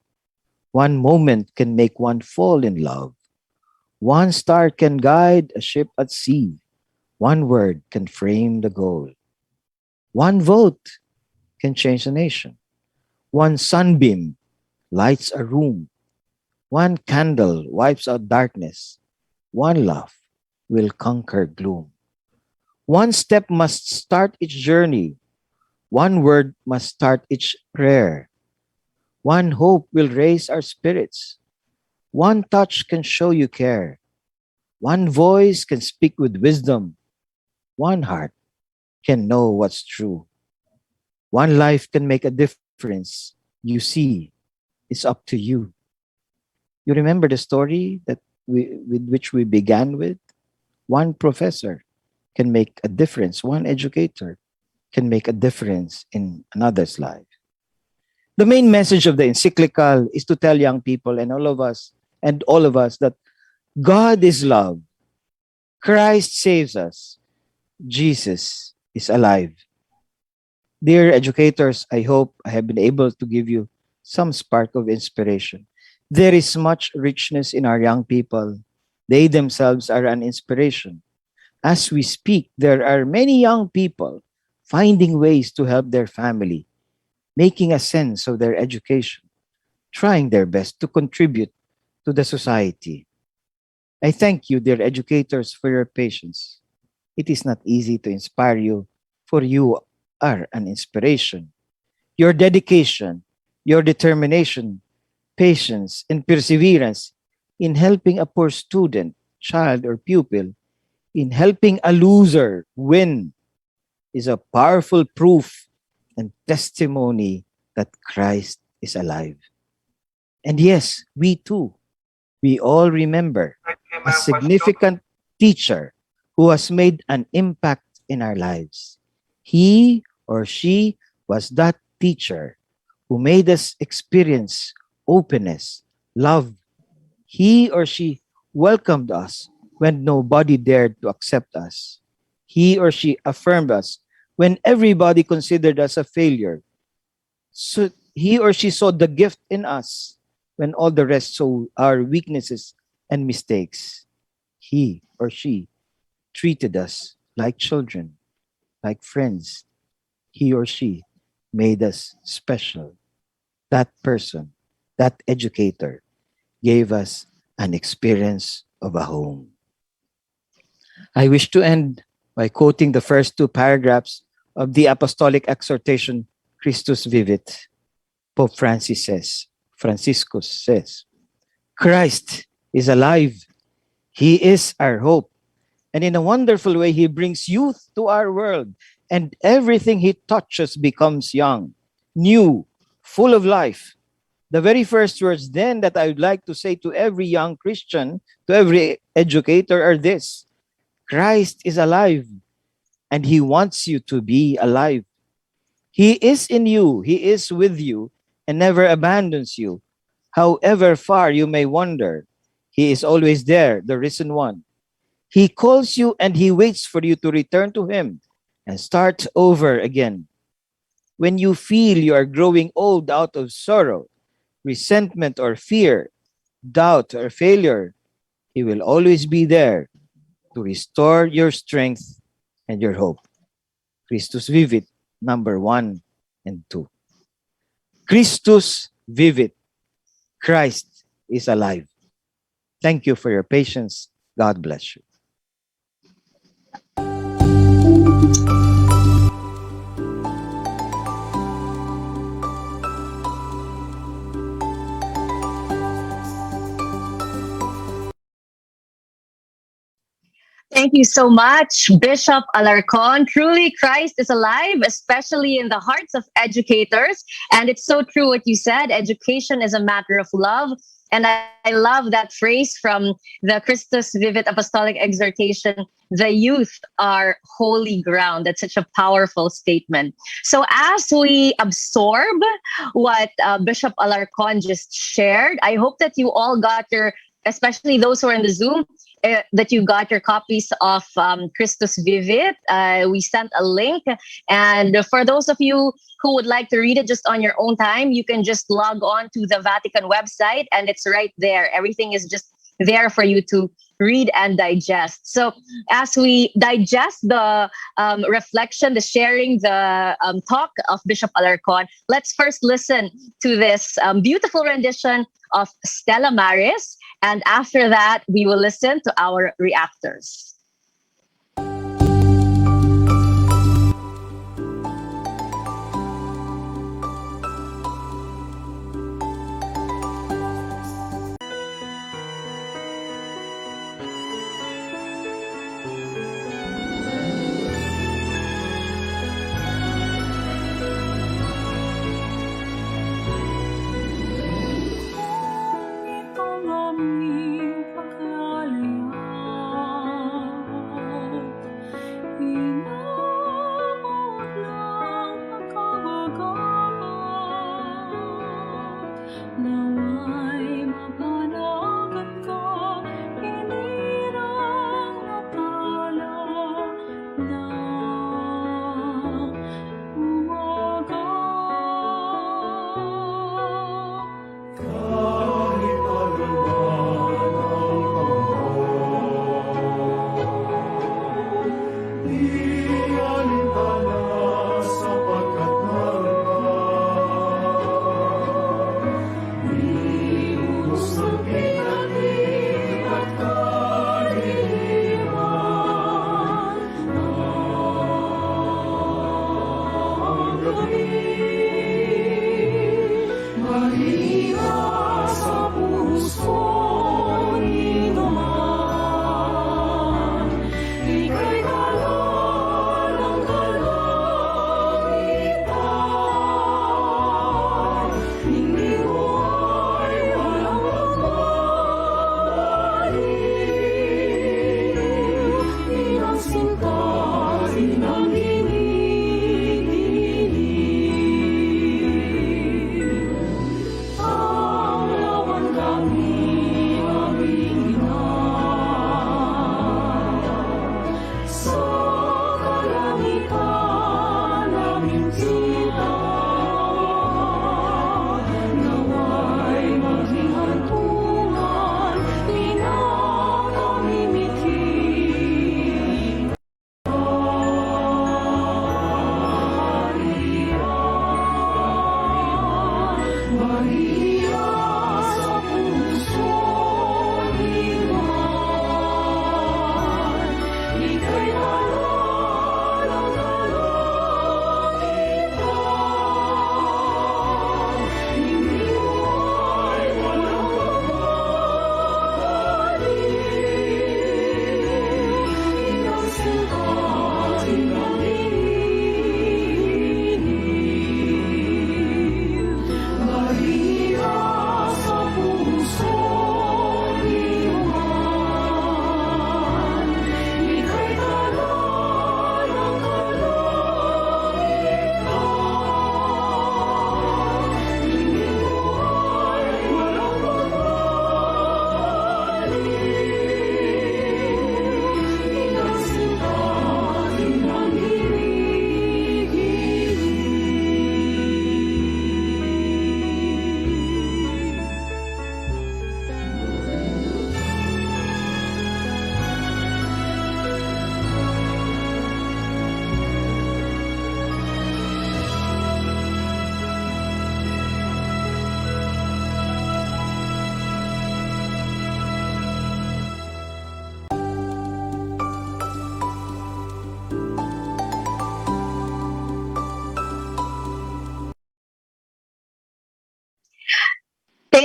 One moment can make one fall in love. One star can guide a ship at sea. One word can frame the goal. One vote can change a nation. One sunbeam lights a room. One candle wipes out darkness. One laugh will conquer gloom. One step must start each journey. One word must start each prayer. One hope will raise our spirits. One touch can show you care. One voice can speak with wisdom. One heart can know what's true. One life can make a difference. You see, it's up to you. You remember the story with which we began with? One professor can make a difference. One educator can make a difference in another's life. The main message of the encyclical is to tell young people and all of us that God is love. Christ saves us. Jesus is alive. Dear educators, I hope I have been able to give you some spark of inspiration. There is much richness in our young people. They themselves are an inspiration. As we speak, there are many young people finding ways to help their family, making a sense of their education, trying their best to contribute to the society. I thank you, dear educators, for your patience. It is not easy to inspire you, for you are an inspiration. Your dedication, your determination, patience, and perseverance in helping a poor student, child, or pupil, in helping a loser win, is a powerful proof and testimony that Christ is alive. And yes, we too, we all remember a significant teacher who has made an impact in our lives. He or she was that teacher who made us experience openness, love. He or she welcomed us when nobody dared to accept us. He or she affirmed us when everybody considered us a failure. So he or she saw the gift in us when all the rest saw our weaknesses and mistakes. He or she treated us like children, like friends. He or she made us special. That person, that educator, gave us an experience of a home. I wish to end by quoting the first two paragraphs of the apostolic exhortation, Christus Vivit. Pope Franciscus says, Christ is alive. He is our hope. And in a wonderful way, he brings youth to our world. And everything he touches becomes young, new, full of life. The very first words then that I would like to say to every young Christian, to every educator, are this: Christ is alive, and he wants you to be alive. He is in you, he is with you, and never abandons you. However far you may wander, he is always there, the risen one. He calls you and he waits for you to return to him and start over again. When you feel you are growing old out of sorrow, resentment or fear, doubt or failure, he will always be there to restore your strength and your hope. Christus Vivit, number 1 and 2. Christus Vivit. Christ is alive. Thank you for your patience. God bless you. Thank you so much, Bishop Alarcon. Truly, Christ is alive, especially in the hearts of educators. And it's so true what you said. Education is a matter of love. And I love that phrase from the Christus Vivit Apostolic Exhortation, the youth are holy ground. That's such a powerful statement. So as we absorb what Bishop Alarcon just shared, I hope that you all got your, especially those who are in the Zoom, that you got your copies of Christus Vivit. We sent a link. And for those of you who would like to read it just on your own time, you can just log on to the Vatican website and it's right there. Everything is just there for you to read and digest. So as we digest the reflection, the sharing, the talk of Bishop Alarcon, let's first listen to this beautiful rendition of Stella Maris. And after that, we will listen to our reactors.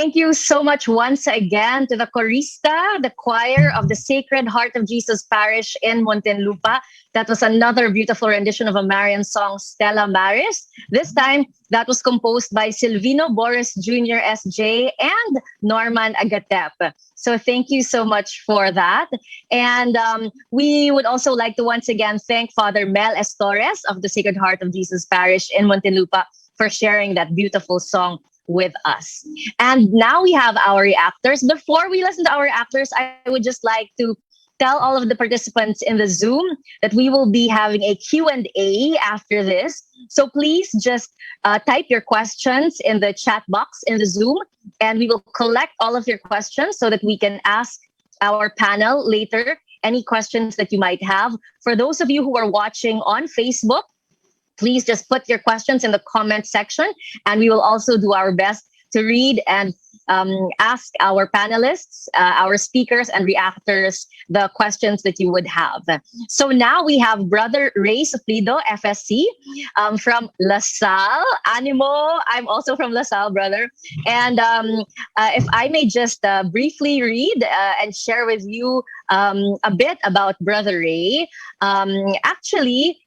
Thank you so much once again to the chorista, the choir of the Sacred Heart of Jesus Parish in Muntinlupa. That was another beautiful rendition of a Marian song, Stella Maris. This time, that was composed by Silvino Boris Jr. SJ and Norman Agatep. So thank you so much for that. And we would also like to once again thank Father Mel Estores of the Sacred Heart of Jesus Parish in Muntinlupa for sharing that beautiful song with us. And now we have our reactors. Before we listen to our reactors, I would just like to tell all of the participants in the Zoom that we will be having a Q&A after this. So please just type your questions in the chat box in the Zoom, and we will collect all of your questions so that we can ask our panel later any questions that you might have. For those of you who are watching on Facebook, please just put your questions in the comment section, and we will also do our best to read and ask our panelists, our speakers and reactors the questions that you would have. So now we have Brother Ray Suplido, FSC, from La Salle. Animo, I'm also from La Salle, brother. And if I may just briefly read and share with you a bit about Brother Ray. Actually,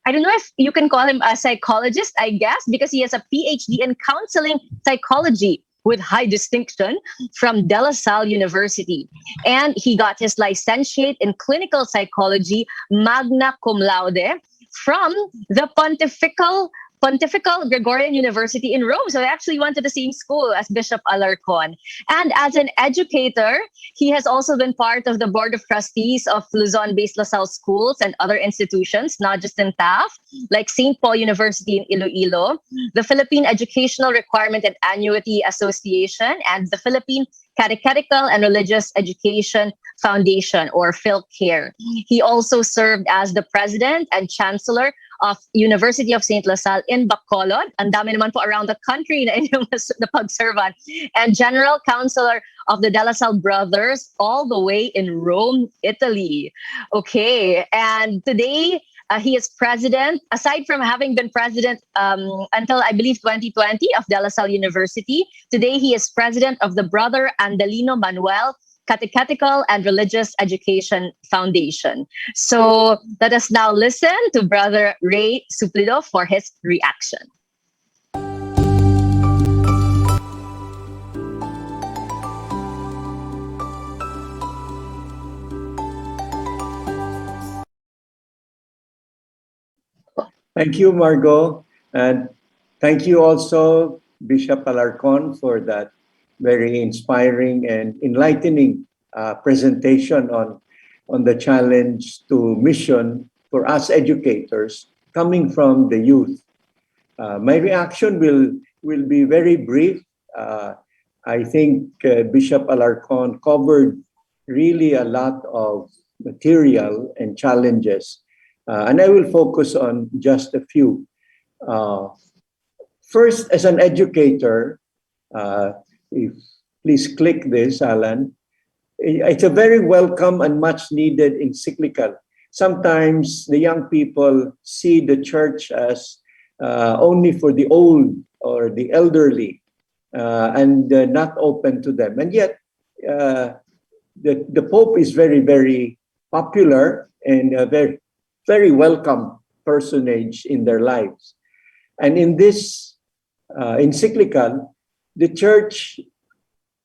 I don't know if you can call him a psychologist, I guess, because he has a PhD in counseling psychology with high distinction from De La Salle University. And he got his licentiate in clinical psychology, magna cum laude, from the Pontifical Gregorian University in Rome. So I actually went to the same school as Bishop Alarcon. And as an educator, he has also been part of the Board of Trustees of Luzon-based La Salle schools and other institutions, not just in TAF, like St. Paul University in Iloilo, the Philippine Educational Requirement and Annuity Association, and the Philippine Catechetical and Religious Education Foundation, or PhilCare. He also served as the president and chancellor of University of St. La Salle in Bacolod. Ang dami naman po around the country na inyong napag-servan. And general counselor of the De La Salle Brothers all the way in Rome, Italy. Okay, and today he is president, aside from having been president until I believe 2020 of De La Salle University. Today he is president of the Brother Andelino Manuel Catechetical and Religious Education Foundation. So let us now listen to Brother Ray Suplido for his reaction. Thank you, Margaux, and thank you also, Bishop Alarcon, for that very inspiring and enlightening presentation on the challenge to mission for us educators coming from the youth. My reaction will be very brief. I think Bishop Alarcon covered really a lot of material and challenges, and I will focus on just a few. First, as an educator, please click this, Alan. It's a very welcome and much needed encyclical. Sometimes the young people see the church as only for the old or the elderly and not open to them. And yet, the Pope is very, very popular and a very, very welcome personage in their lives. And in this encyclical, the church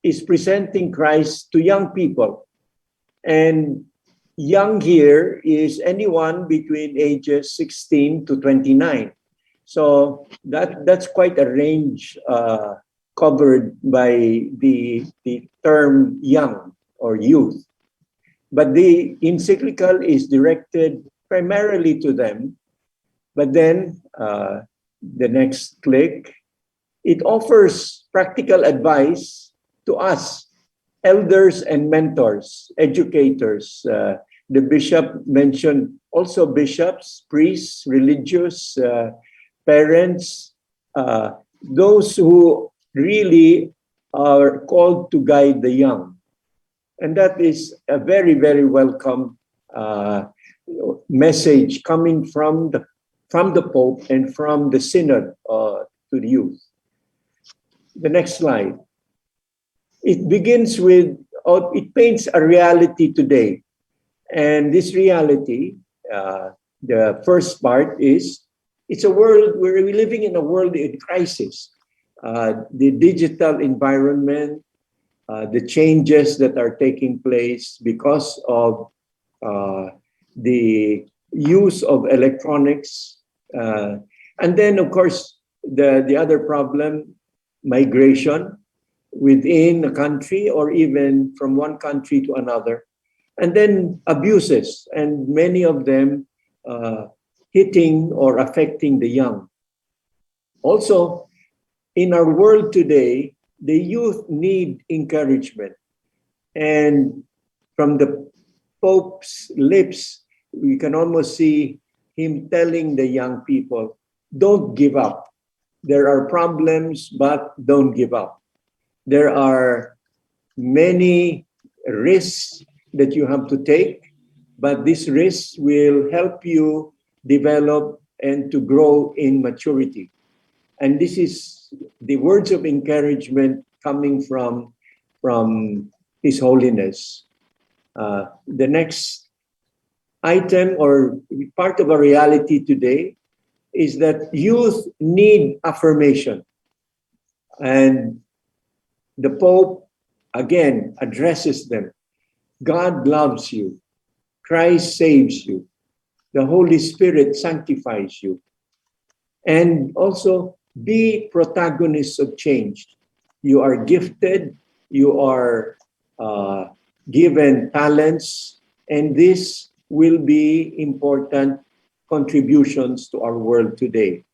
is presenting Christ to young people. And young here is anyone between ages 16 to 29. So that's quite a range covered by the term young or youth. But the encyclical is directed primarily to them. But then the next click, it offers practical advice to us, elders and mentors, educators. The bishop mentioned also bishops, priests, religious, parents, those who really are called to guide the young. And that is a very, very welcome message coming from the Pope and from the Synod to the youth. The next slide. it begins with, or it paints a reality today. And this reality, the first part is, it's a world, we're living in a world in crisis. The digital environment, the changes that are taking place because of the use of electronics. And then, of course, the other problem, migration within a country or even from one country to another. And then abuses, and many of them hitting or affecting the young. Also, in our world today, the youth need encouragement. And from the Pope's lips, we can almost see him telling the young people, don't give up. There are problems, but don't give up. There are many risks that you have to take, but these risks will help you develop and to grow in maturity. And this is the words of encouragement coming from His Holiness. The next item or part of our reality today is that youth need affirmation. And the Pope, again, addresses them. God loves you. Christ saves you. The Holy Spirit sanctifies you. And also, be protagonists of change. You are gifted. You are given talents. And this will be important contributions to our world today.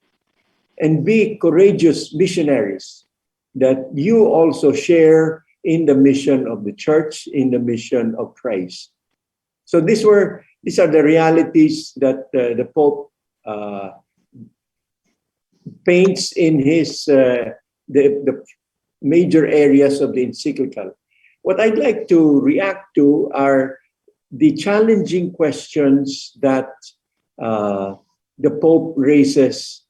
And be courageous missionaries, that you also share in the mission of the church, in the mission of Christ. So these are the realities that the Pope paints in his the major areas of the encyclical. What I'd like to react to are the challenging questions that the Pope raises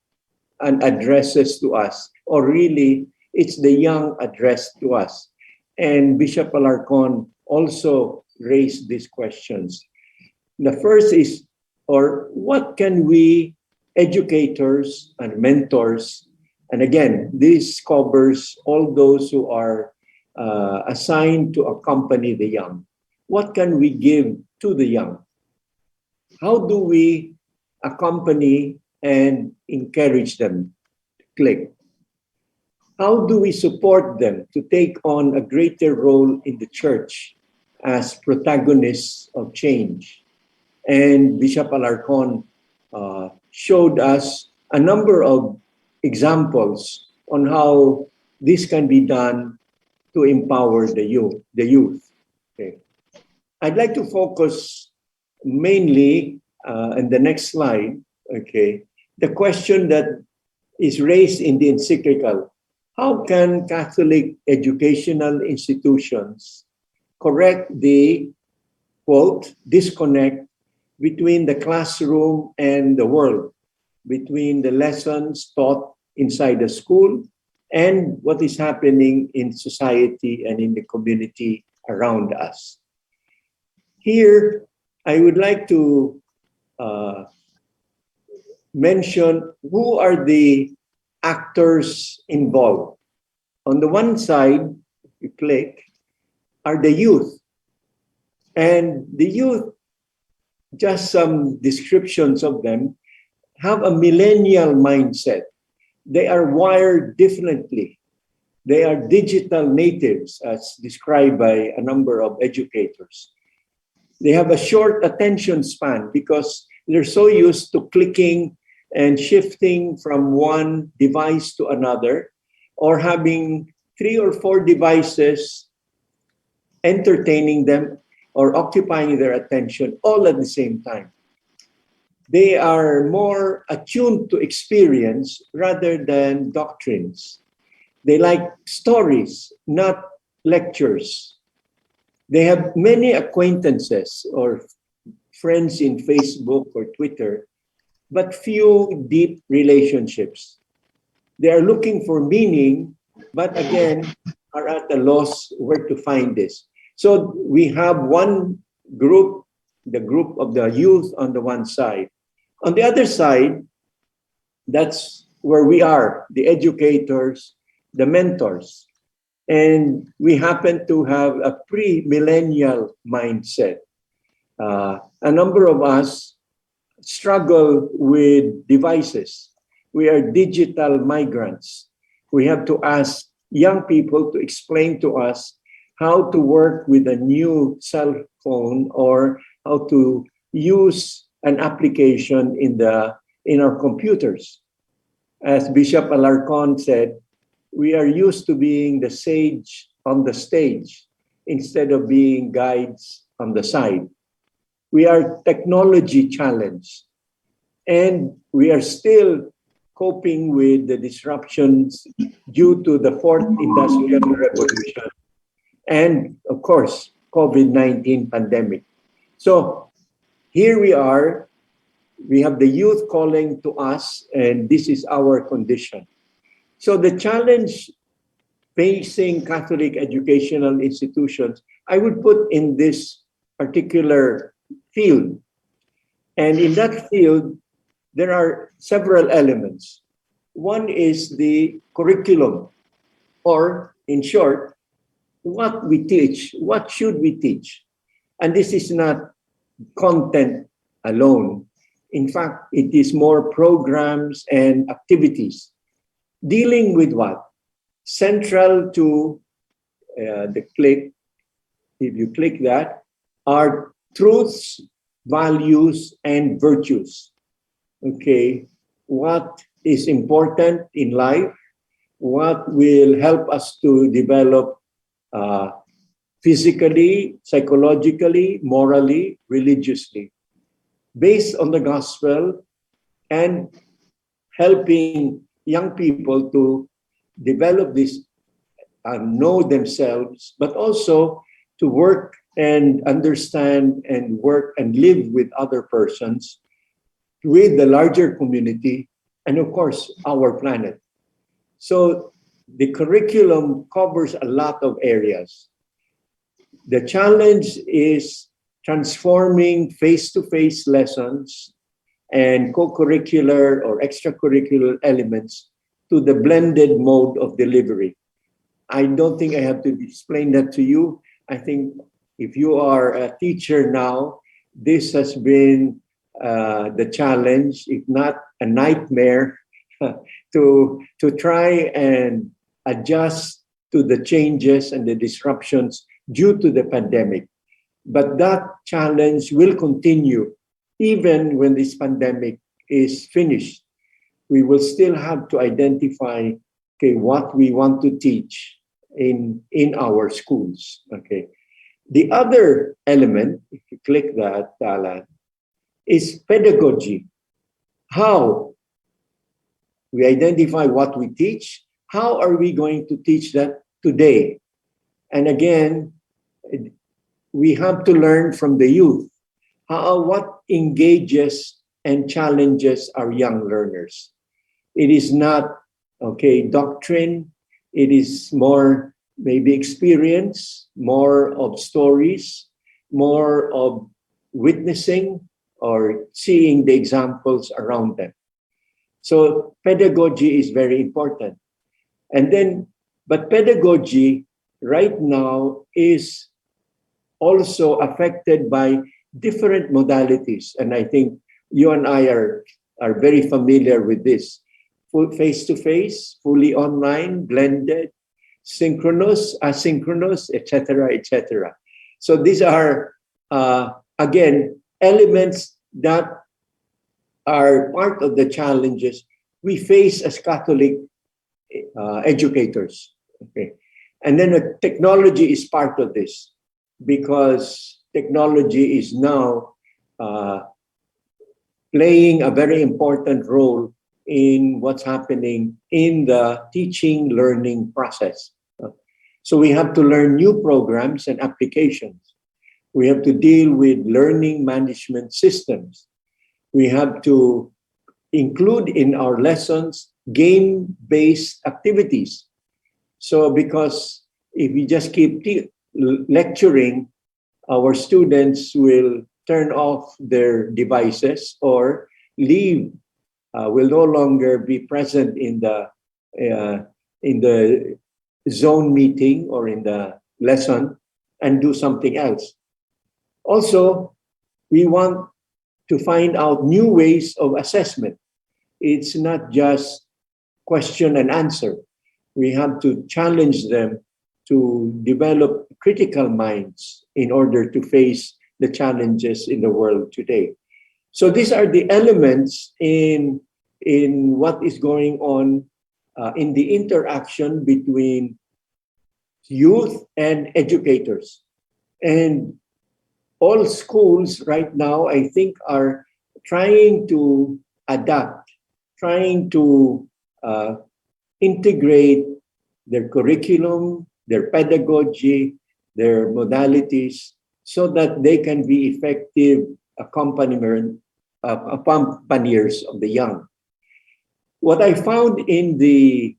and addresses to us, or really, it's the young addressed to us. And Bishop Alarcon also raised these questions. The first is, or what can we educators and mentors, and again, this covers all those who are assigned to accompany the young. What can we give to the young? How do we accompany and encourage them to click? How do we support them to take on a greater role in the church as protagonists of change? And Bishop Alarcon showed us a number of examples on how this can be done to empower the youth. Okay. I'd like to focus mainly in the next slide, okay, the question that is raised in the encyclical. How can Catholic educational institutions correct the, quote, disconnect between the classroom and the world, between the lessons taught inside the school and what is happening in society and in the community around us? Here, I would like to mention who are the actors involved. On the one side, if you click, are the youth. And the youth, just some descriptions of them, have a millennial mindset. They are wired differently. They are digital natives, as described by a number of educators. They have a short attention span because they're so used to clicking and shifting from one device to another, or having 3 or 4 devices entertaining them or occupying their attention all at the same time. They are more attuned to experience rather than doctrines. They like stories, not lectures. They have many acquaintances or friends in Facebook or Twitter, but few deep relationships. They are looking for meaning, but again, are at a loss where to find this. So we have one group, the group of the youth on the one side. On the other side, that's where we are, the educators, the mentors. And we happen to have a pre-millennial mindset. A number of us struggle with devices. We are digital migrants. We have to ask young people to explain to us how to work with a new cell phone or how to use an application in our computers. As Bishop Alarcon said, we are used to being the sage on the stage instead of being guides on the side. We are technology challenged, and we are still coping with the disruptions due to the fourth industrial revolution and, of course, COVID-19 pandemic. So here we are. We have the youth calling to us, and this is our condition. So the challenge facing Catholic educational institutions, I would put in this particular field. And in that field, there are several elements. One is the curriculum, or in short, what we teach, what should we teach? And this is not content alone. In fact, it is more programs and activities. Dealing with what? Central to the click, if you click that, are truths, values, and virtues. Okay, what is important in life? What will help us to develop physically, psychologically, morally, religiously, based on the gospel, and helping young people to develop this, know themselves, but also to work and understand and work and live with other persons, with the larger community, and of course, our planet. So the curriculum covers a lot of areas. The challenge is transforming face-to-face lessons and co-curricular or extracurricular elements to the blended mode of delivery. I don't think I have to explain that to you. I think if you are a teacher now, this has been the challenge, if not a nightmare, to try and adjust to the changes and the disruptions due to the pandemic. But that challenge will continue even when this pandemic is finished. We will still have to identify, okay, what we want to teach in our schools. Okay. The other element, if you click that, Alan, is pedagogy. How we identify what we teach, how are we going to teach that today? And again, we have to learn from the youth. What engages and challenges our young learners? It is not, okay, doctrine. It is more maybe experience, more of stories, more of witnessing or seeing the examples around them. So pedagogy is very important. And then, but pedagogy right now is also affected by different modalities. And I think you and I are very familiar with this. Face-to-face, fully online, blended, synchronous, asynchronous, etc., etc. So these are, again, elements that are part of the challenges we face as Catholic educators. Okay. And then technology is part of this, because technology is now playing a very important role in what's happening in the teaching learning process. So we have to learn new programs and applications. We have to deal with learning management systems. We have to include in our lessons game-based activities. So because if we just keep lecturing, our students will turn off their devices or leave, will no longer be present in the zone meeting or in the lesson and do something else. Also, we want to find out new ways of assessment. It's not just question and answer. We have to challenge them to develop critical minds in order to face the challenges in the world today. So these are the elements in what is going on in the interaction between youth and educators. And all schools right now, I think, are trying to adapt, trying to integrate their curriculum, their pedagogy, their modalities, so that they can be effective accompaniers of the young. What I found in the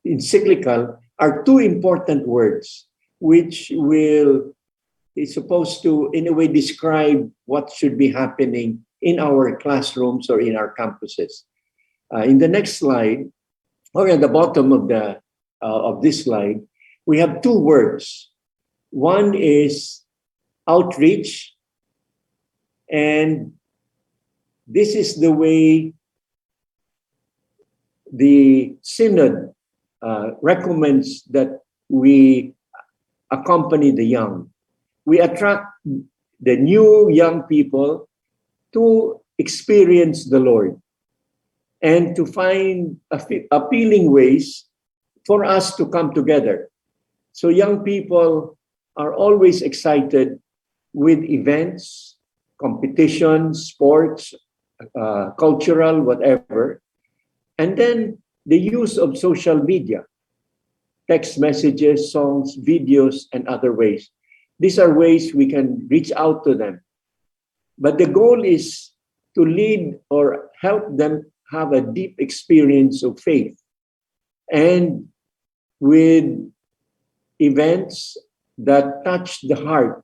encyclical are two important words, which is supposed to, in a way, describe what should be happening in our classrooms or in our campuses. In the next slide, or at the bottom of this slide, we have two words. One is outreach, and this is the way the Synod recommends that we accompany the young. We attract the new young people to experience the Lord and to find appealing ways for us to come together. So young people are always excited with events, competitions, sports, cultural, whatever. And then the use of social media, text messages, songs, videos, and other ways. These are ways we can reach out to them. But the goal is to lead or help them have a deep experience of faith. And with events that touch the heart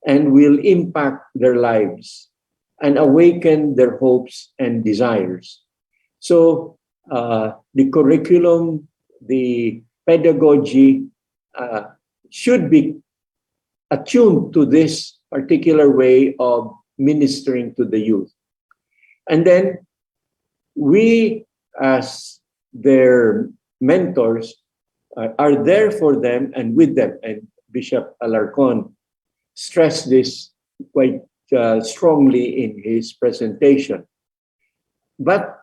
and will impact their lives and awaken their hopes and desires. So the curriculum, the pedagogy should be attuned to this particular way of ministering to the youth. And then we, as their mentors, are there for them and with them. And Bishop Alarcon stressed this quite strongly in his presentation. But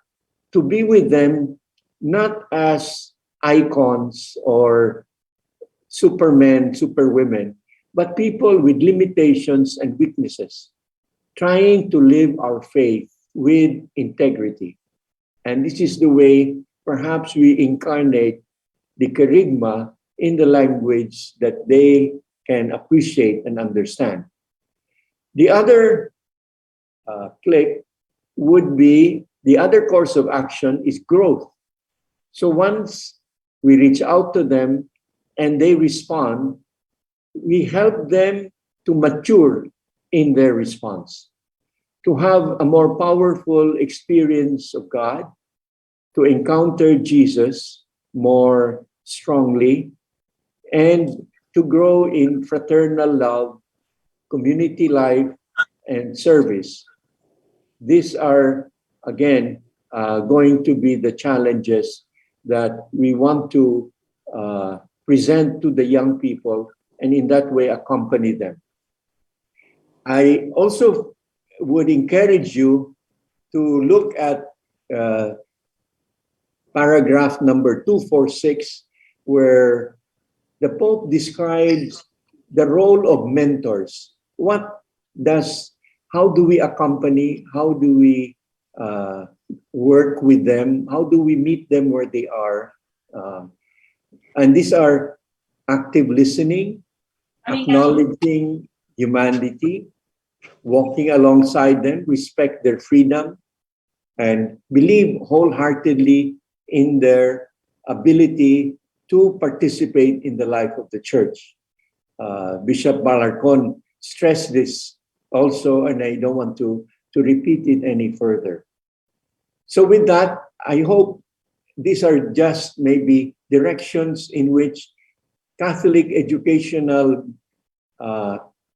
to be with them, not as icons or supermen, superwomen, but people with limitations and weaknesses, trying to live our faith with integrity. And this is the way perhaps we incarnate the kerygma in the language that they can appreciate and understand. The other click would be, the other course of action is growth. So once we reach out to them and they respond, we help them to mature in their response, to have a more powerful experience of God, to encounter Jesus more strongly, and to grow in fraternal love, community life, and service. These are, again, going to be the challenges that we want to present to the young people, and in that way accompany them. I also would encourage you to look at paragraph number 246, where the Pope describes the role of mentors. How do we accompany? How do we work with them? How do we meet them where they are? And these are active listening, acknowledging humanity, walking alongside them, respect their freedom, and believe wholeheartedly in their ability to participate in the life of the church. Bishop Alarcon stressed this also, and I don't want to repeat it any further. So with that, I hope these are just maybe directions in which Catholic educational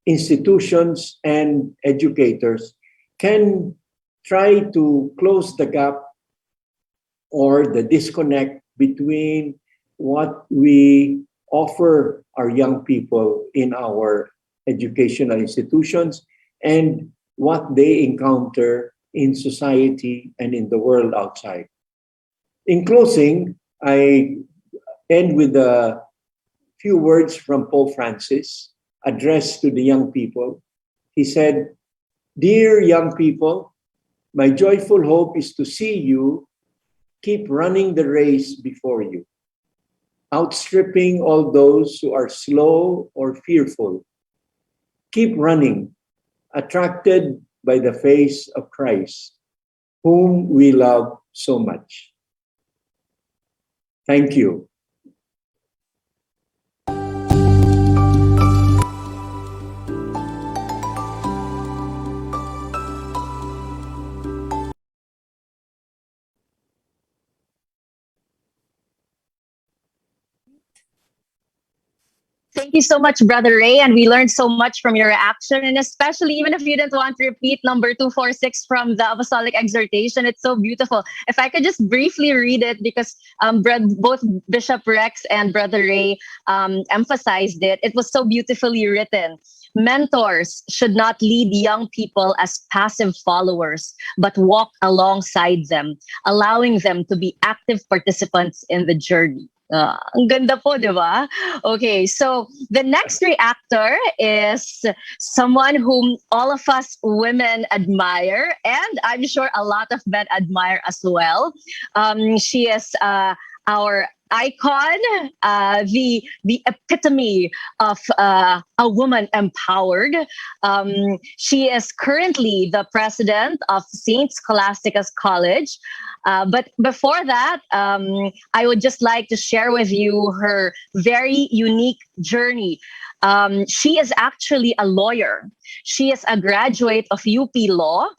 institutions and educators can try to close the gap or the disconnect between what we offer our young people in our educational institutions and what they encounter in society and in the world outside. In closing, I end with a few words from Pope Francis addressed to the young people. He said, "Dear young people, my joyful hope is to see you keep running the race before you, outstripping all those who are slow or fearful. Keep running, attracted by the face of Christ, whom we love so much." Thank you. Thank you so much, Brother Ray. And we learned so much from your reaction. And especially, even if you didn't want to repeat number 246 from the apostolic exhortation, it's so beautiful. If I could just briefly read it, because both Bishop Rex and Brother Ray emphasized it. It was so beautifully written. Mentors should not lead young people as passive followers, but walk alongside them, allowing them to be active participants in the journey. Ang ganda po, di ba? Okay, so the next reactor is someone whom all of us women admire, and I'm sure a lot of men admire as well. She is our icon, the epitome of a woman empowered. She is currently the president of St. Scholastica's College. But before that, I would just like to share with you her very unique journey. She is actually a lawyer. She is a graduate of UP Law.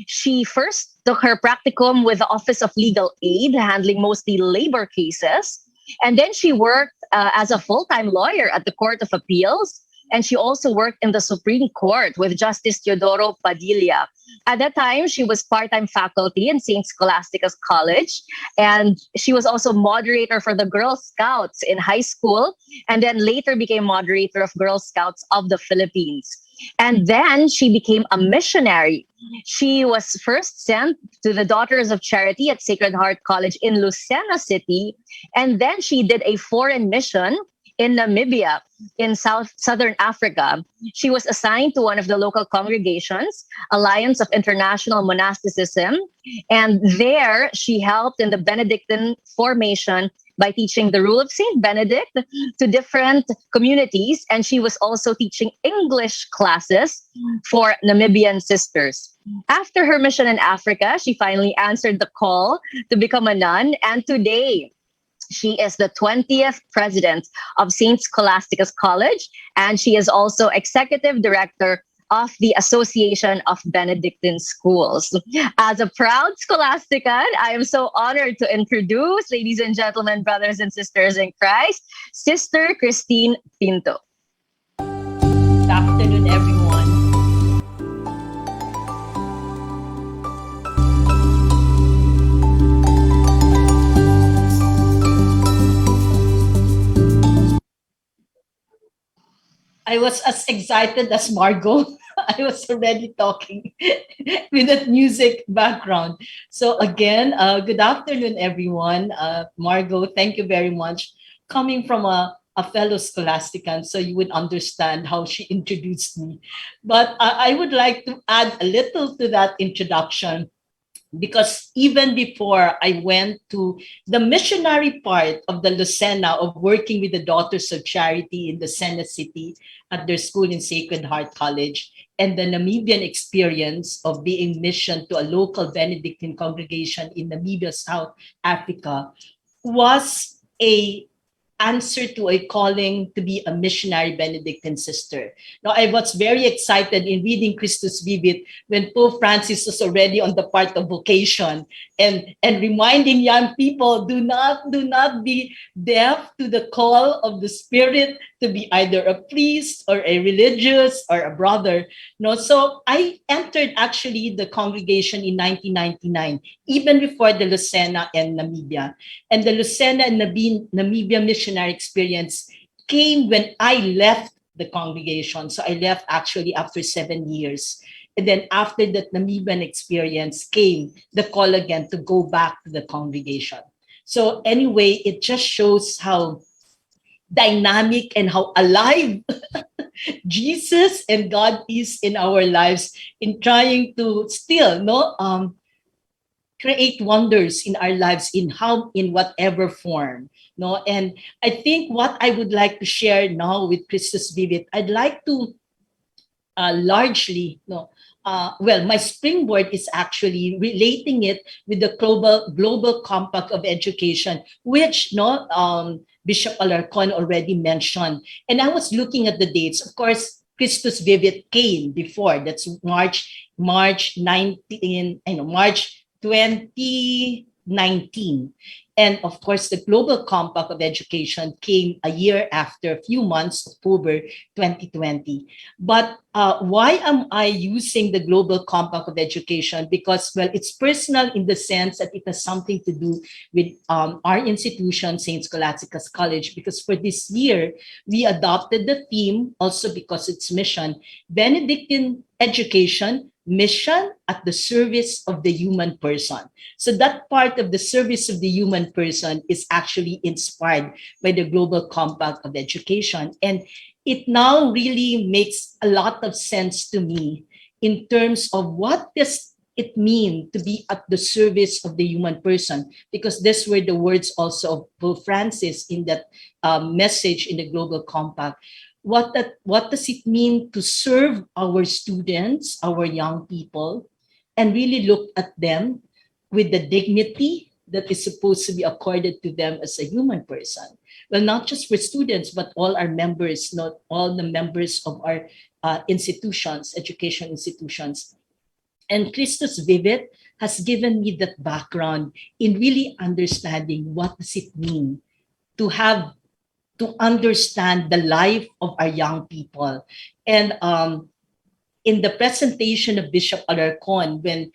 She first took her practicum with the Office of Legal Aid, handling mostly labor cases. And then she worked as a full-time lawyer at the Court of Appeals. And she also worked in the Supreme Court with Justice Teodoro Padilla. At that time, she was part-time faculty in St. Scholastica's College. And she was also moderator for the Girl Scouts in high school. And then later became moderator of Girl Scouts of the Philippines. And then she became a missionary. She was first sent to the Daughters of Charity at Sacred Heart College in Lucena City. And then she did a foreign mission in Namibia, in southern Africa. She was assigned to one of the local congregations, Alliance of International Monasticism. And there she helped in the Benedictine formation by teaching the rule of Saint Benedict to different communities. And she was also teaching English classes for Namibian sisters. After her mission in Africa, she finally answered the call to become a nun. And today, she is the 20th president of St. Scholastica's College, and she is also executive director of the Association of Benedictine Schools. As a proud scholastican, I am so honored to introduce, ladies and gentlemen, brothers and sisters in Christ, Sister Christine Pinto. Good afternoon, everyone. I was as excited as Margaux. I was already talking with that music background. So again, good afternoon, everyone. Margaux, thank you very much. Coming from a fellow scholastican, so you would understand how she introduced me. But I would like to add a little to that introduction, because even before I went to the missionary part of the Lucena of working with the Daughters of Charity in Lucena City at their school in Sacred Heart College, and the Namibian experience of being missioned to a local Benedictine congregation in Namibia, South Africa, was a answer to a calling to be a missionary Benedictine sister. Now, I was very excited in reading Christus Vivit when Pope Francis was already on the part of vocation and reminding young people, do not be deaf to the call of the Spirit to be either a priest or a religious or a brother. No, so I entered actually the congregation in 1999, even before the Lucena and Namibia. And the Lucena and Namibia missionary experience came when I left the congregation. So I left actually after 7 years. And then after that Namibian experience came the call again to go back to the congregation. So anyway, it just shows how dynamic and how alive Jesus and God is in our lives in trying to still create wonders in our lives in whatever form. No, and I think what I would like to share now with Christus Vivit, I'd like to my springboard is actually relating it with the global compact of education, which Bishop Alarcon already mentioned. And I was looking at the dates. Of course, Christus Vivit came before. That's March 2019. And of course, the Global Compact of Education came a year after, a few months, October 2020. But why am I using the Global Compact of Education? Because, well, it's personal in the sense that it has something to do with our institution, St. Scholastica's College, because for this year, we adopted the theme, also because it's mission, Benedictine Education, Mission at the service of the human person. So that part of the service of the human person is actually inspired by the Global Compact of Education. And it now really makes a lot of sense to me in terms of what does it mean to be at the service of the human person, because these were the words also of Pope Francis in that message in the Global Compact. What does it mean to serve our students, our young people, and really look at them with the dignity that is supposed to be accorded to them as a human person? Well, not just for students, but all our members, not all the members of our institutions, education institutions. And Christus Vivit has given me that background in really understanding what does it mean to understand the life of our young people. And in the presentation of Bishop Alarcon, when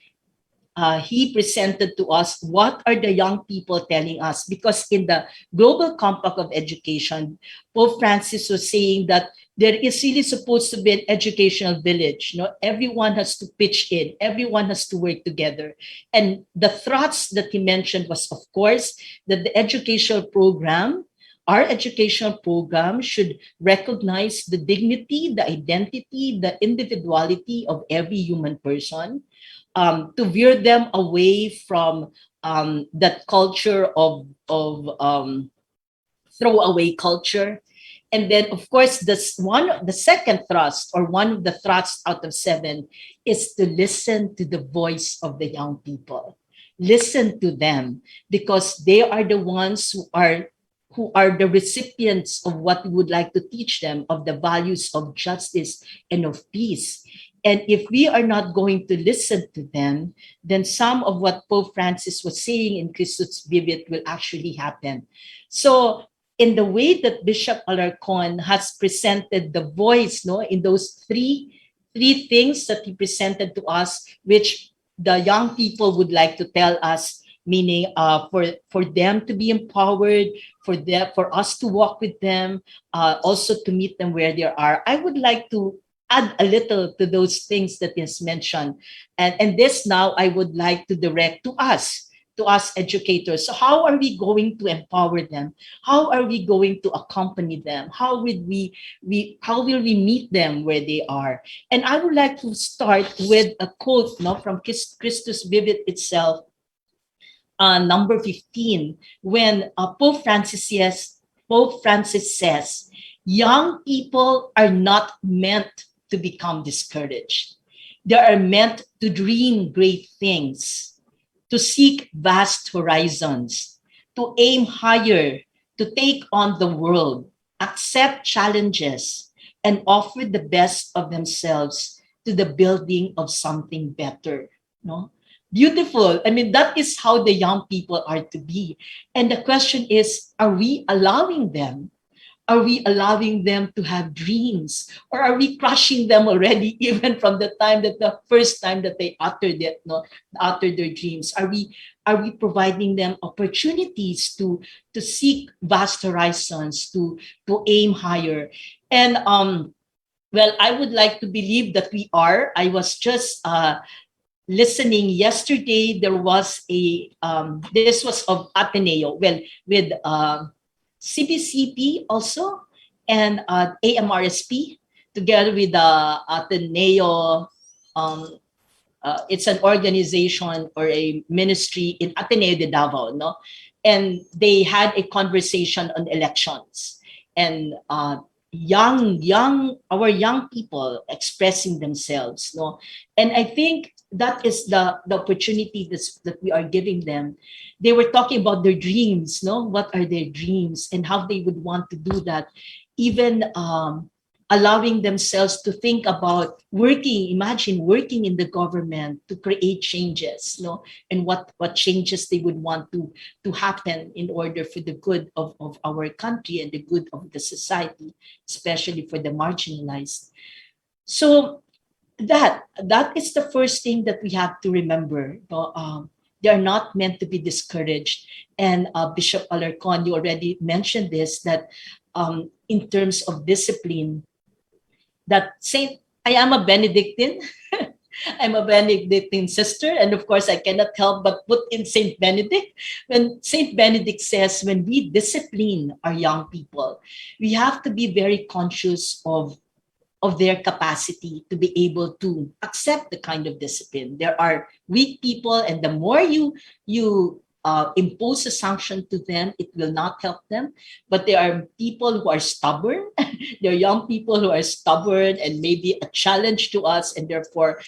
he presented to us what are the young people telling us, because in the Global Compact of Education, Pope Francis was saying that there is really supposed to be an educational village. Everyone has to pitch in, everyone has to work together. And the thrust that he mentioned was, of course, that the educational program, our educational program, should recognize the dignity, the identity, the individuality of every human person, to veer them away from that culture of throwaway culture. And then, of course, the second thrust, or one of the thrusts out of 7, is to listen to the voice of the young people. Listen to them, because they are the ones who are the recipients of what we would like to teach them, of the values of justice and of peace. And if we are not going to listen to them, then some of what Pope Francis was saying in Christus Vivit will actually happen. So in the way that Bishop Alarcon has presented the voice, in those three things that he presented to us, which the young people would like to tell us, meaning for them to be empowered, for us to walk with them, also to meet them where they are. I would like to add a little to those things that he has mentioned. And this now I would like to direct to us educators. So how are we going to empower them? How are we going to accompany them? How will we meet them where they are? And I would like to start with a quote from Christus Vivit itself, number 15, when Pope Francis says, young people are not meant to become discouraged. They are meant to dream great things, to seek vast horizons, to aim higher, to take on the world, accept challenges, and offer the best of themselves to the building of something better. No? Beautiful. I mean, that is how the young people are to be. And the question is, are we allowing them? Are we allowing them to have dreams? Or are we crushing them already, even from the first time that they uttered it, uttered their dreams? Are we providing them opportunities to seek vast horizons, to aim higher? And well, I would like to believe that we are. I was just listening yesterday. There was this was of Ateneo, well, with CBCP also, and AMRSP, together with the Ateneo. It's an organization or a ministry in Ateneo de Davao, no? And they had a conversation on elections, and our young people expressing themselves, no? And I think that is the opportunity that we are giving them. They were talking about their dreams, no? What are their dreams and how they would want to do that. Even allowing themselves to think about imagine working in the government to create changes, no? And what changes they would want to happen in order for the good of our country and the good of the society, especially for the marginalized. So that is the first thing that we have to remember. They are not meant to be discouraged. And Bishop Alarcon, you already mentioned this, that in terms of discipline, that I am a Benedictine. I'm a Benedictine sister, and of course I cannot help but put in Saint Benedict. When Saint Benedict says, when we discipline our young people, we have to be very conscious of their capacity to be able to accept the kind of discipline. There are weak people, and the more you impose a sanction to them, it will not help them. But there are people who are stubborn. There are young people who are stubborn and maybe a challenge to us, and therefore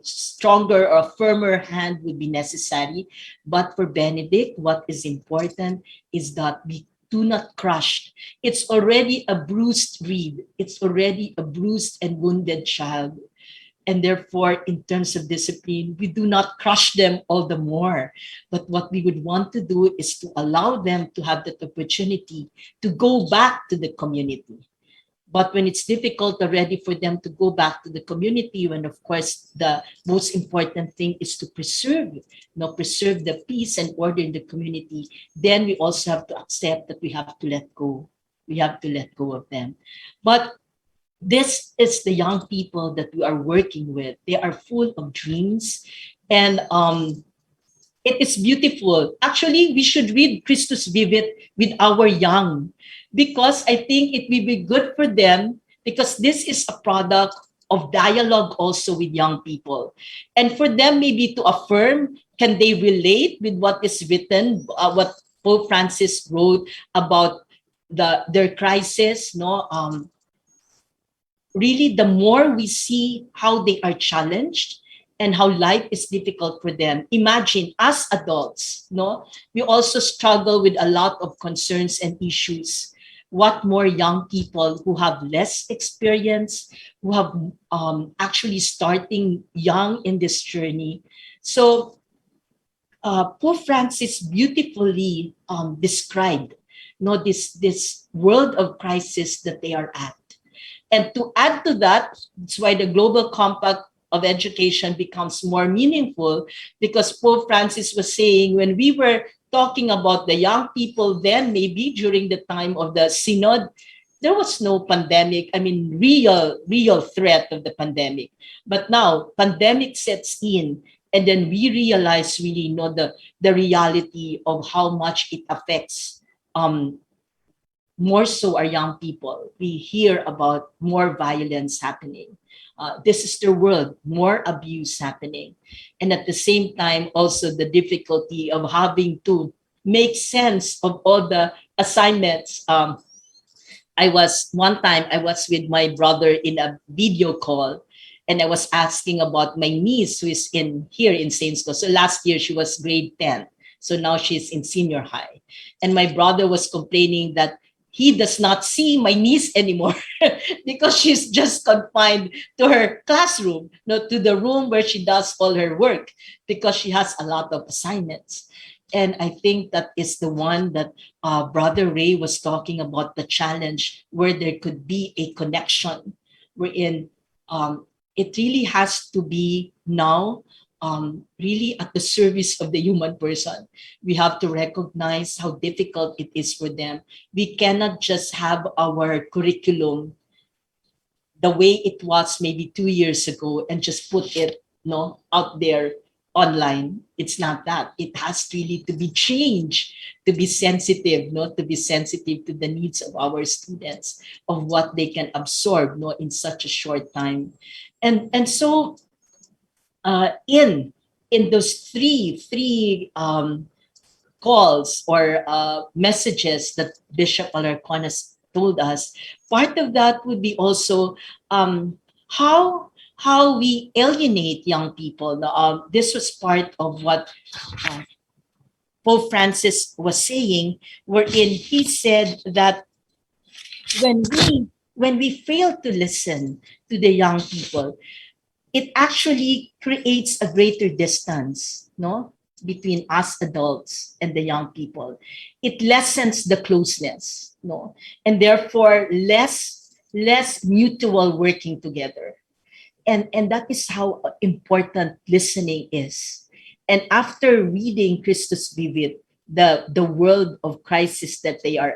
stronger or firmer hand would be necessary. But for Benedict, what is important is that we do not crush. It's already a bruised reed. It's already a bruised and wounded child. And therefore, in terms of discipline, we do not crush them all the more. But what we would want to do is to allow them to have that opportunity to go back to the community. But when it's difficult already for them to go back to the community, when of course the most important thing is to preserve the peace and order in the community, then we also have to accept that we have to let go. We have to let go of them. But this is the young people that we are working with. They are full of dreams, and it is beautiful. Actually, we should read Christus Vivit with our young, because I think it will be good for them, because this is a product of dialogue also with young people. And for them maybe to affirm, can they relate with what is written, what Pope Francis wrote about their crisis, no? Really, the more we see how they are challenged and how life is difficult for them. Imagine, as adults, no, we also struggle with a lot of concerns and issues. What more young people who have less experience, who have actually starting young in this journey. So Pope Francis beautifully described, this world of crisis that they are at. And to add to that, that's why the Global Compact of Education becomes more meaningful, because Pope Francis was saying, when we were talking about the young people then, maybe during the time of the synod, there was no pandemic. I mean, real threat of the pandemic. But now, pandemic sets in, and then we realize really the reality of how much it affects more so our young people. We hear about more violence happening. This is the world, more abuse happening. And at the same time, also the difficulty of having to make sense of all the assignments. I was with my brother in a video call, and I was asking about my niece who is here in Saint School. So last year she was grade 10. So now she's in senior high. And my brother was complaining that he does not see my niece anymore because she's just confined to her classroom, to the room where she does all her work, because she has a lot of assignments. And I think that is the one that Brother Ray was talking about, the challenge where there could be a connection wherein it really has to be now really at the service of the human person. We have to recognize how difficult it is for them. We cannot just have our curriculum the way it was maybe 2 years ago and just put it out there online. It's not that. It has really to be changed, to be sensitive, to be sensitive to the needs of our students, of what they can absorb in such a short time. And so in those three calls or messages that Bishop Alarcon has told us, part of that would be also how we alienate young people. This was part of what Pope Francis was saying, wherein he said that when we fail to listen to the young people, it actually creates a greater distance, between us adults and the young people. It lessens the closeness, and therefore less mutual working together. And that is how important listening is. And after reading Christus Vivit, the world of crisis that they are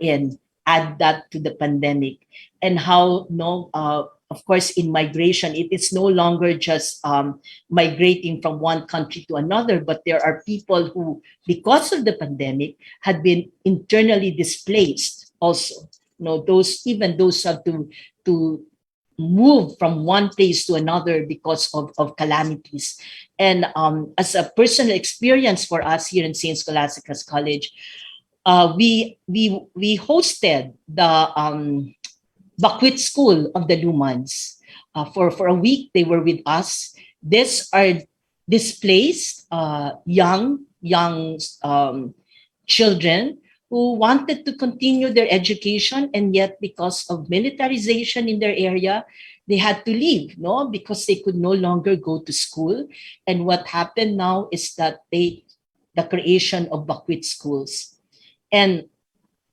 in, add that to the pandemic, and how of course, in migration, it is no longer just migrating from one country to another, but there are people who, because of the pandemic, had been internally displaced also. Those who have to move from one place to another because of calamities. And as a personal experience for us here in St. Scholastica's College, we hosted the Bakwit School of the Lumans. For a week, they were with us. These are displaced young children who wanted to continue their education, and yet because of militarization in their area, they had to leave, because they could no longer go to school. And what happened now is that the creation of Bakwit schools. And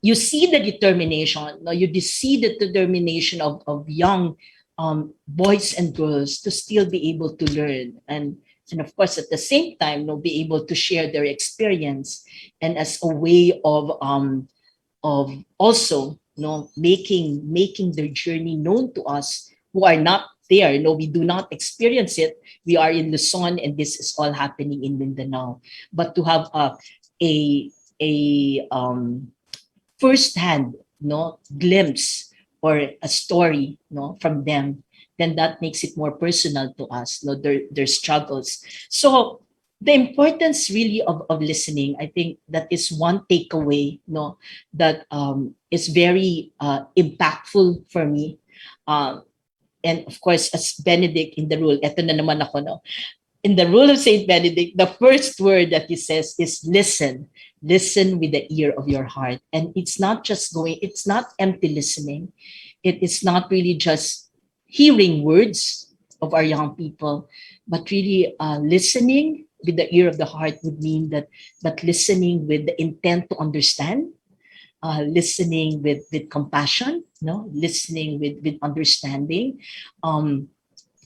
you see the determination, you see the determination of young boys and girls to still be able to learn. And of course, at the same time, be able to share their experience, and as a way of also making their journey known to us who are not there. We do not experience it. We are in Luzon, and this is all happening in Mindanao. But to have a first-hand glimpse or a story from them, then that makes it more personal to us, their struggles. So the importance really of listening, I think that is one takeaway that is very impactful for me. And of course, as Benedict in the rule, eto na naman ako, in the rule of Saint Benedict, the first word that he says is listen. Listen with the ear of your heart. And it's not empty listening. It is not really just hearing words of our young people, but really listening with the ear of the heart would mean that listening with the intent to understand, listening with compassion, listening with understanding.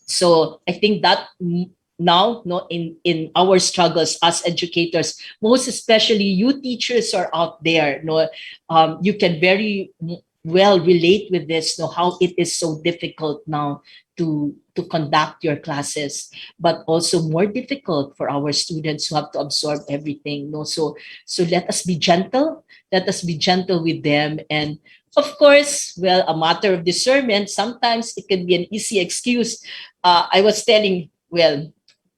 So I think that now, in our struggles as educators, most especially you teachers are out there, you can very well relate with this, how it is so difficult now to conduct your classes, but also more difficult for our students who have to absorb everything. So let us be gentle. Let us be gentle with them. And of course, a matter of discernment, sometimes it can be an easy excuse. I was telling,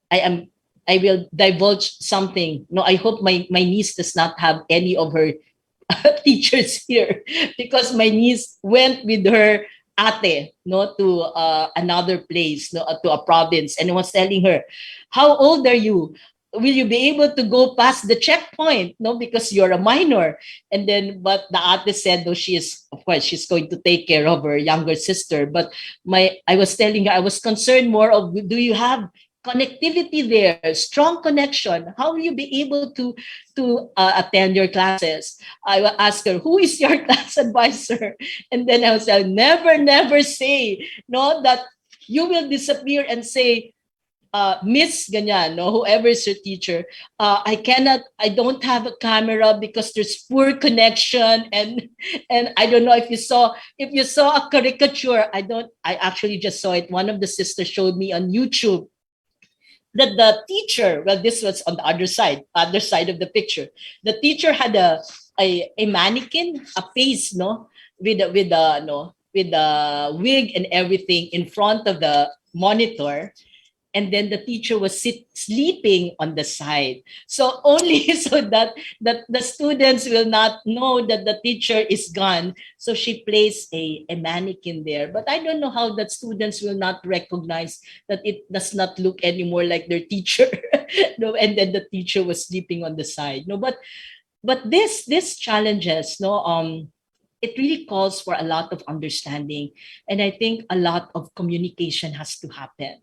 I will divulge something. I hope my niece does not have any of her teachers here, because my niece went with her ate to another place, to a province, and I was telling her, how old are you? will you be able to go past the checkpoint? No, because you're a minor. And then, but the ate said, no, she is, of course, she's going to take care of her younger sister. But I was telling her, I was concerned more of, do you have connectivity there, strong connection? How will you be able to attend your classes? I will ask her, who is your class advisor? And then I was like, never say, no, that you will disappear and say, Miss Ganyan, no, whoever is your teacher, I don't have a camera because there's poor connection, and I don't know if you saw a caricature. I actually just saw it. One of the sisters showed me on YouTube that the teacher, well, this was on the other side of the picture. The teacher had a mannequin, a face, no, with a wig and everything in front of the monitor. And then the teacher was sleeping on the side. So only so that the students will not know that the teacher is gone. So she placed a mannequin there. But I don't know how that students will not recognize that it does not look anymore like their teacher. No, and then the teacher was sleeping on the side. No, but this challenges, no, it really calls for a lot of understanding. And I think a lot of communication has to happen.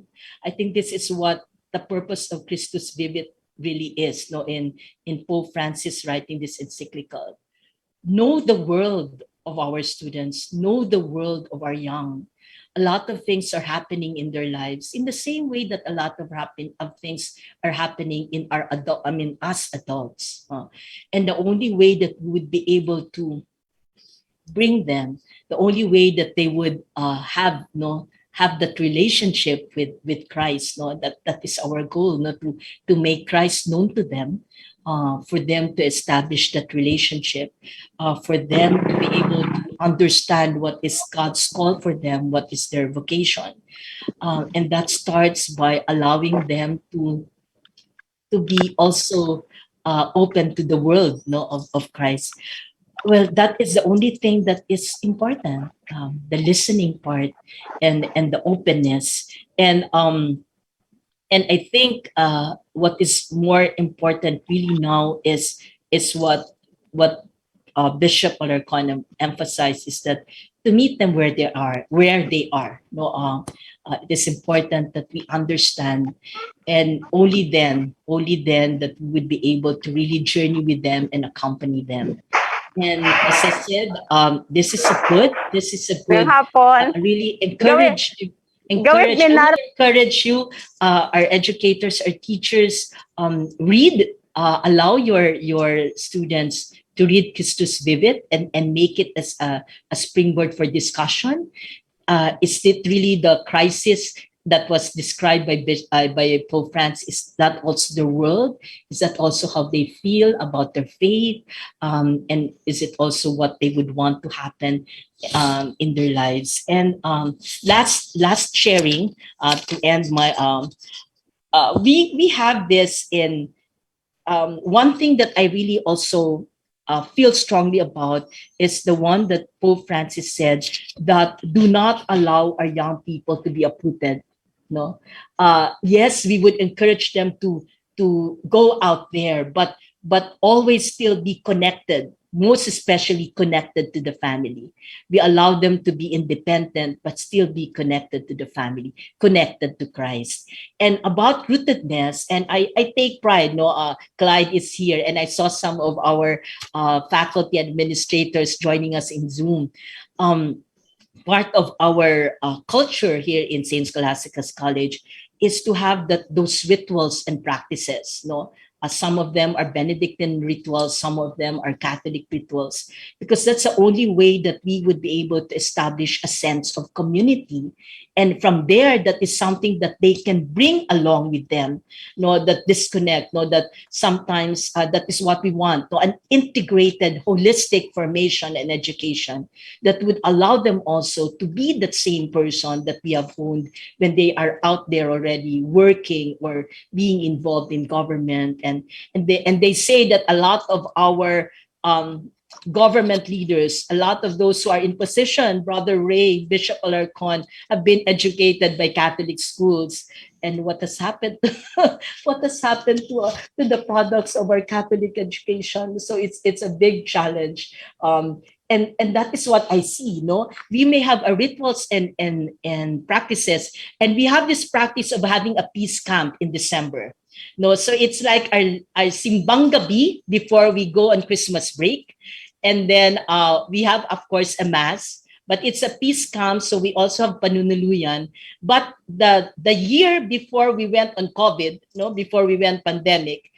I think this is what the purpose of Christus Vivit really is, no, in Pope Francis writing this encyclical. Know the world of our students, know the world of our young. A lot of things are happening in their lives in the same way that a lot of things are happening in our us adults. And the only way that we would be able to bring them, the only way that they would have that relationship with Christ, no, that is our goal, no, to make Christ known to them, for them to establish that relationship, for them to be able to understand what is God's call for them, what is their vocation, and that starts by allowing them to be also open to the world, no, of Christ. Well, that is the only thing that is important, the listening part and the openness. And I think what is more important really now is what Bishop Alarcon emphasized, is that to meet them where they are. No, it is important that we understand, and only then that we would be able to really journey with them and accompany them. And as I said, this is a good, really encourage you, our educators, our teachers, read, allow your students to read Christus Vivit and make it as a springboard for discussion. Is it really the crisis that was described by Pope Francis? Is that also the world? Is that also how they feel about their faith? And is it also what they would want to happen in their lives? And last sharing to end my we have this in one thing that I really also feel strongly about is the one that Pope Francis said, that do not allow our young people to be uprooted. No, yes, we would encourage them to go out there, but always still be connected, most especially connected to the family. We allow them to be independent, but still be connected to the family, connected to Christ. And about rootedness, and I take pride, no, Clyde is here, and I saw some of our faculty administrators joining us in Zoom. Part of our culture here in St. Scholastica's College is to have those rituals and practices. No, some of them are Benedictine rituals, some of them are Catholic rituals, because that's the only way that we would be able to establish a sense of community. And from there, that is something that they can bring along with them. No, that disconnect. No, that sometimes that is what we want. No, an integrated, holistic formation and education that would allow them also to be that same person that we have honed when they are out there already working or being involved in government. And they say that a lot of our government leaders, a lot of those who are in position, Brother Ray, Bishop Alarcon, have been educated by Catholic schools. And what has happened? What has happened to the products of our Catholic education? So it's a big challenge. And that is what I see. No, we may have our rituals and practices, and we have this practice of having a peace camp in December. No, so it's like our simbang gabi before we go on Christmas break, and then we have, of course, a mass. But it's a peace camp, so we also have panunuluyan. But the year before we went on COVID, no, before we went pandemic,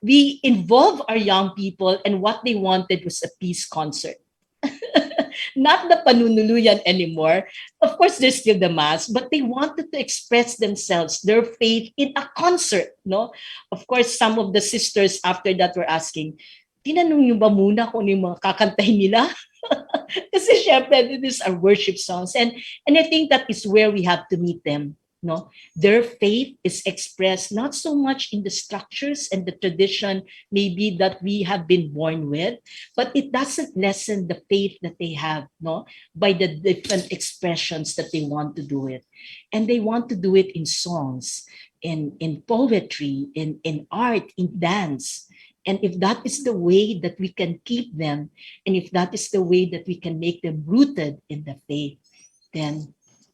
we involved our young people, and what they wanted was a peace concert. Not the panunuluyan anymore. Of course, there's still the mass, but they wanted to express themselves, their faith in a concert. No, of course, some of the sisters after that were asking, tinanong niyo ba muna kung ano yung mga kakantahin nila? Kasi syempre, these are worship songs. And I think that is where we have to meet them. No, their faith is expressed not so much in the structures and the tradition maybe that we have been born with, but it doesn't lessen the faith that they have, no, by the different expressions that they want to do it. And they want to do it in songs, in poetry, in art, in dance. And if that is the way that we can keep them, and if that is the way that we can make them rooted in the faith, then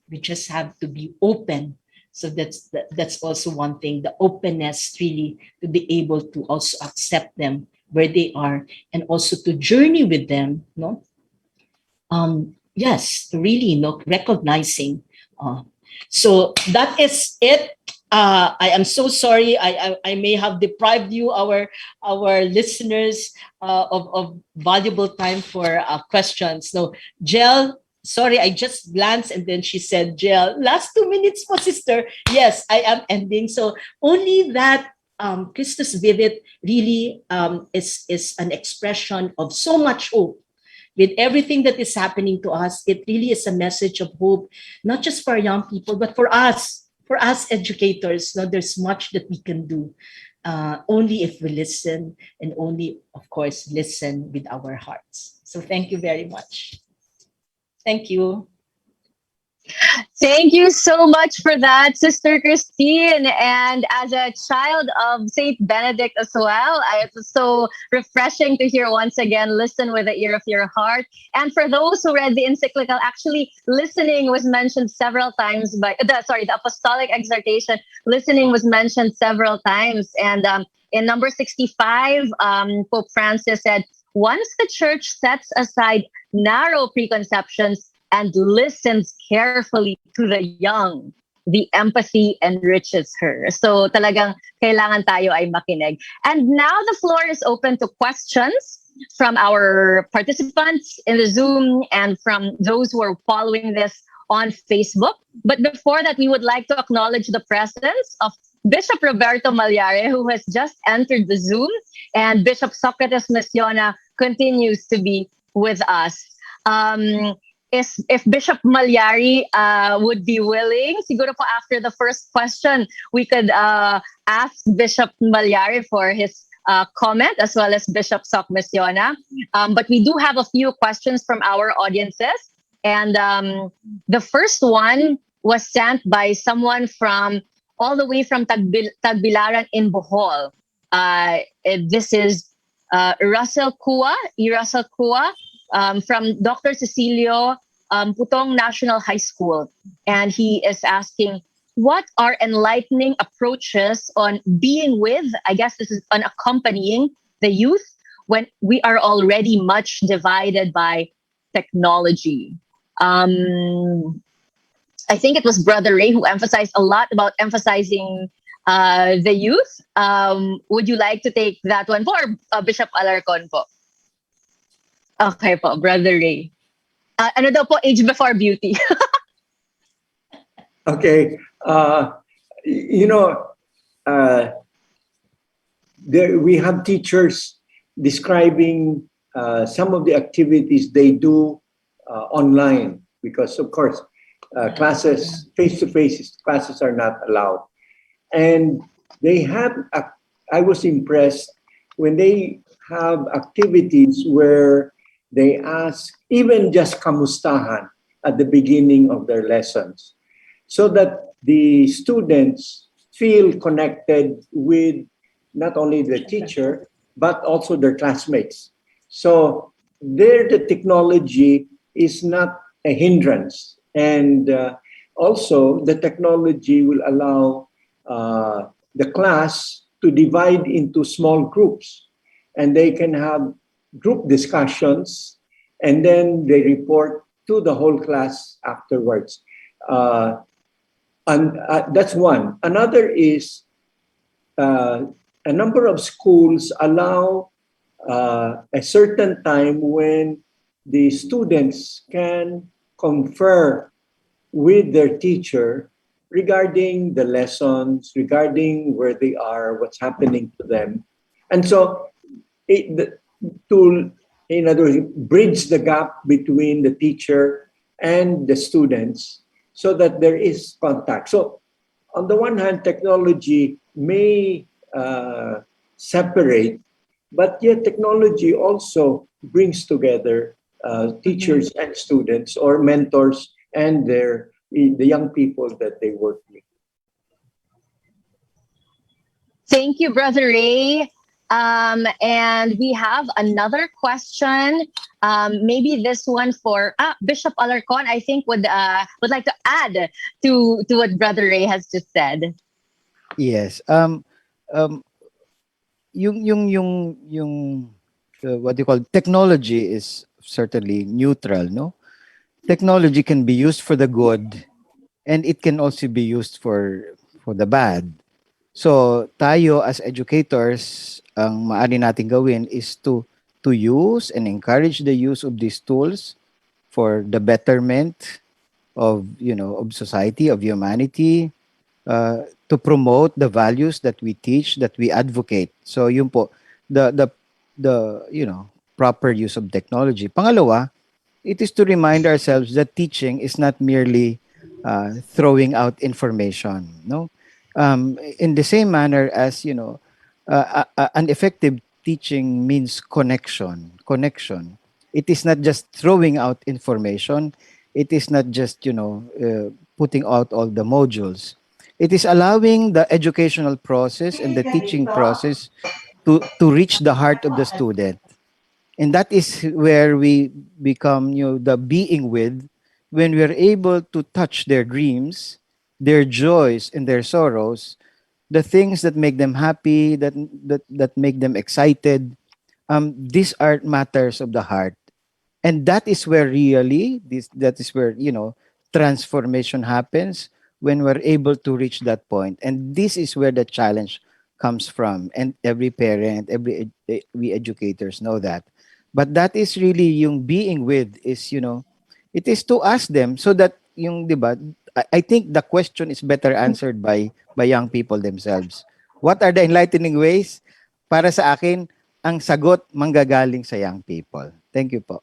we just have to be open. So that's also one thing, the openness really to be able to also accept them where they are and also to journey with them, no? Yes, really, no, recognizing. So that is it. I am so sorry. I may have deprived you, our listeners, of valuable time for questions. No, Jel. Sorry, I just glanced and then she said, Jel, last 2 minutes po, sister. Yes, I am ending. So only that Christus Vivit really is an expression of so much hope. With everything that is happening to us, it really is a message of hope, not just for young people, but for us educators. No, there's much that we can do only if we listen, and only, of course, listen with our hearts. So thank you very much. Thank you. Thank you so much for that, Sister Christine. And as a child of Saint Benedict as well, it was so refreshing to hear once again, listen with the ear of your heart. And for those who read the encyclical, actually listening was mentioned several times by, the apostolic exhortation, listening was mentioned several times. And in number 65, Pope Francis said, once the church sets aside narrow preconceptions and listens carefully to the young, the empathy enriches her. So talagang kailangan tayo ay makinig. And now the floor is open to questions from our participants in the Zoom and from those who are following this on Facebook. But before that, we would like to acknowledge the presence of Bishop Roberto Malyare, who has just entered the Zoom, and Bishop Socrates Messiona continues to be with us. If Bishop Malyari would be willing, siguro po after the first question, we could ask Bishop Malyari for his comment, as well as Bishop Soc Messiona. But we do have a few questions from our audiences. And the first one was sent by someone from all the way from Tagbilaran in Bohol. This is Russell Kua from Dr. Cecilio Putong National High School. And he is asking, what are enlightening approaches on being with, I guess this is on accompanying the youth when we are already much divided by technology? I think it was Brother Ray who emphasized a lot about emphasizing the youth. Would you like to take that one po, or Bishop Alarcon po? Okay po, Brother Ray. Ano daw po, age before beauty? Okay. We have teachers describing some of the activities they do online, because of course classes, face-to-face classes are not allowed. And they have, I was impressed when they have activities where they ask even just kamustahan at the beginning of their lessons, so that the students feel connected with not only the teacher, but also their classmates. So there, the technology is not a hindrance. And also, the technology will allow the class to divide into small groups, and they can have group discussions, and then they report to the whole class afterwards. And that's one. Another is a number of schools allow a certain time when the students can confer with their teacher regarding the lessons, regarding where they are, what's happening to them. And so to, in other words, bridge the gap between the teacher and the students so that there is contact. So on the one hand, technology may separate, but yet technology also brings together teachers and students, or mentors and the young people that they work with. Thank you, Brother Ray. And we have another question. Maybe this one for Bishop Alarcon, I think would like to add to what Brother Ray has just said. Yes. Yung what you call technology is certainly neutral, no? Technology can be used for the good, and it can also be used for the bad. So tayo as educators, ang maaari natin gawin is to use and encourage the use of these tools for the betterment of, you know, of society, of humanity, to promote the values that we teach, that we advocate. So yun po, the you know, proper use of technology. Pangalawa, it is to remind ourselves that teaching is not merely throwing out information, no? In the same manner as, you know, an effective teaching means connection. It is not just throwing out information. It is not just, you know, putting out all the modules. It is allowing the educational process and the teaching process to reach the heart of the student. And that is where we become, you know, the being with, when we are able to touch their dreams, their joys and their sorrows, the things that make them happy, that make them excited. These are matters of the heart. And that is where really, that is where, you know, transformation happens, when we're able to reach that point. And this is where the challenge comes from. And every parent, we educators know that. But that is really yung being with is, you know, it is to ask them so that yung, di ba, I think the question is better answered by young people themselves. What are the enlightening ways? Para sa akin, ang sagot manggagaling sa young people. Thank you po.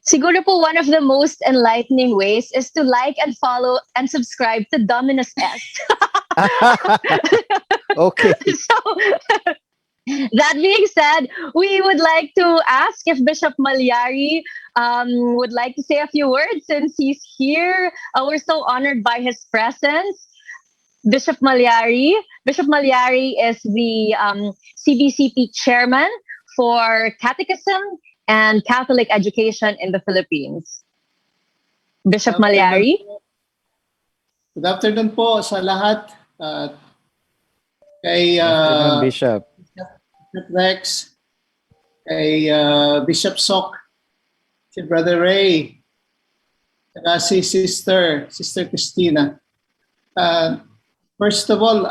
Siguro po one of the most enlightening ways is to like and follow and subscribe to Dominus Est. Okay. So, that being said, we would like to ask if Bishop Malyari would like to say a few words since he's here. We're so honored by his presence. Bishop Malyari is the CBCP chairman for Catechism and Catholic Education in the Philippines. Bishop Malyari. Good afternoon po sa lahat. Kay Bishop. Bishop Rex, kay Bishop Sok, si Brother Ray, saka si Sister Christina. First of all,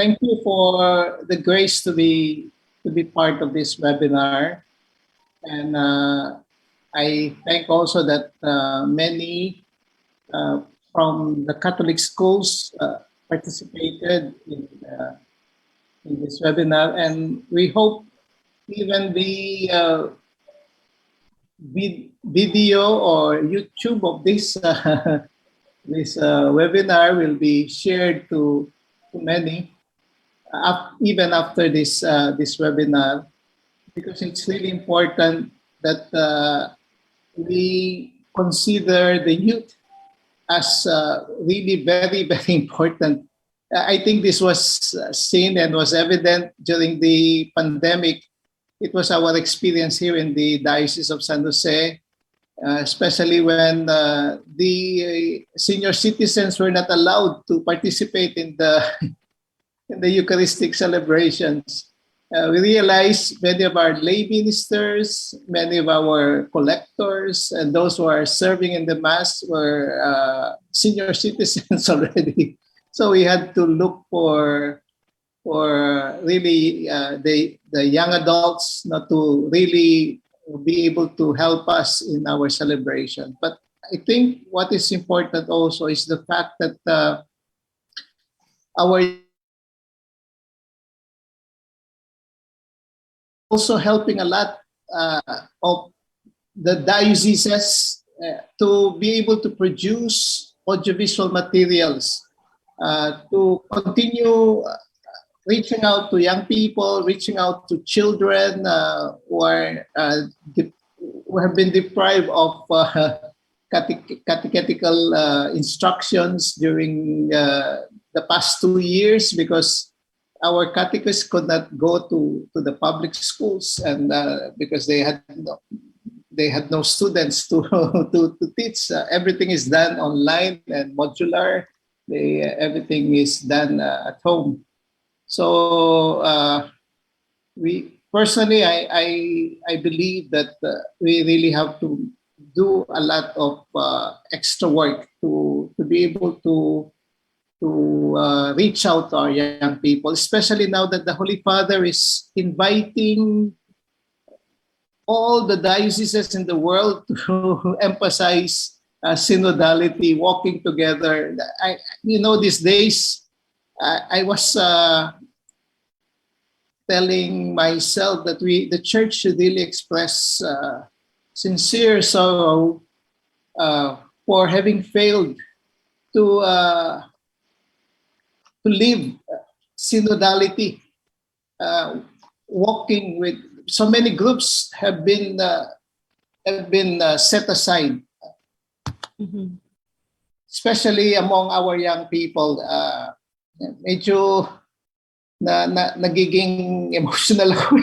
thank you for the grace to be part of this webinar. And I thank also that many from the Catholic schools participated in this webinar, and we hope even the video or YouTube of this this webinar will be shared to many even after this webinar. because it's really important that we consider the youth as really very, very important. I think this was seen and was evident during the pandemic. It was our experience here in the Diocese of San Jose, especially when the senior citizens were not allowed to participate in the in the Eucharistic celebrations. We realized many of our lay ministers, many of our collectors, and those who are serving in the Mass were senior citizens already. So we had to look for really the young adults not to really be able to help us in our celebration. But I think what is important also is the fact that our also helping a lot of the dioceses to be able to produce audiovisual materials, to continue reaching out to young people, reaching out to children who have been deprived of catechetical instructions during the past 2 years because our catechists could not go to the public schools and because they had no students to teach. Everything is done online and modular. Everything is done at home. So we personally, I believe that we really have to do a lot of extra work to be able to reach out to our young people, especially now that the Holy Father is inviting all the dioceses in the world to emphasize synodality, walking together. These days, I was telling myself that the Church should really express sincere sorrow for having failed to live synodality, walking with so many groups have been set aside, especially among our young people. Medyo nagiging emotional ako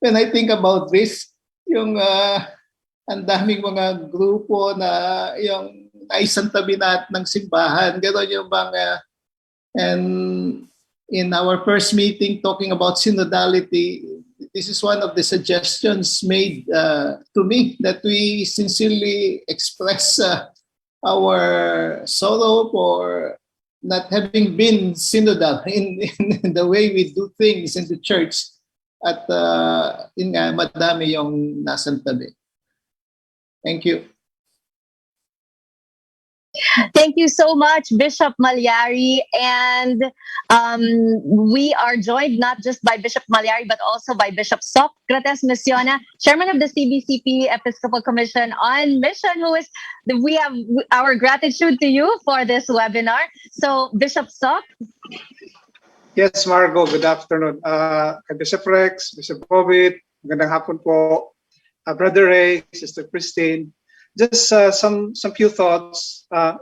when I think about this. Yung ang daming mga grupo na yung naisang tabi ng simbahan, gano'n yung bang and in our first meeting talking about synodality, this is one of the suggestions made to me that we sincerely express our sorrow for not having been synodal in the way we do things in the church at madami yung nasang tabi. Thank you. Thank you so much, Bishop Malyari. And we are joined not just by Bishop Malyari, but also by Bishop Socrates Missiona, Chairman of the CBCP Episcopal Commission on Mission, we have our gratitude to you for this webinar. So, Bishop Soc. Yes, Margaux, good afternoon. Kay Bishop Rex, Bishop Vivit, magandang hapon po. Brother Ray, Sister Christine. Just some few thoughts. I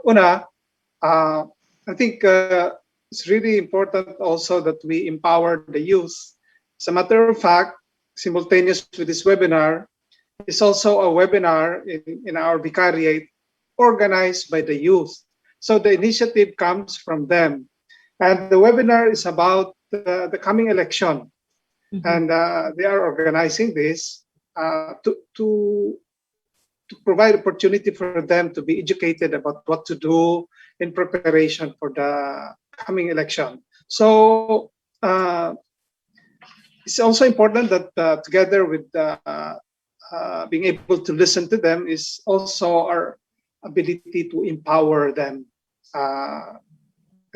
think it's really important also that we empower the youth. As a matter of fact, simultaneous with this webinar is also a webinar in our vicariate organized by the youth. So the initiative comes from them. And the webinar is about the coming election. And they are organizing this to provide opportunity for them to be educated about what to do in preparation for the coming election. So it's also important that together with being able to listen to them is also our ability to empower them. I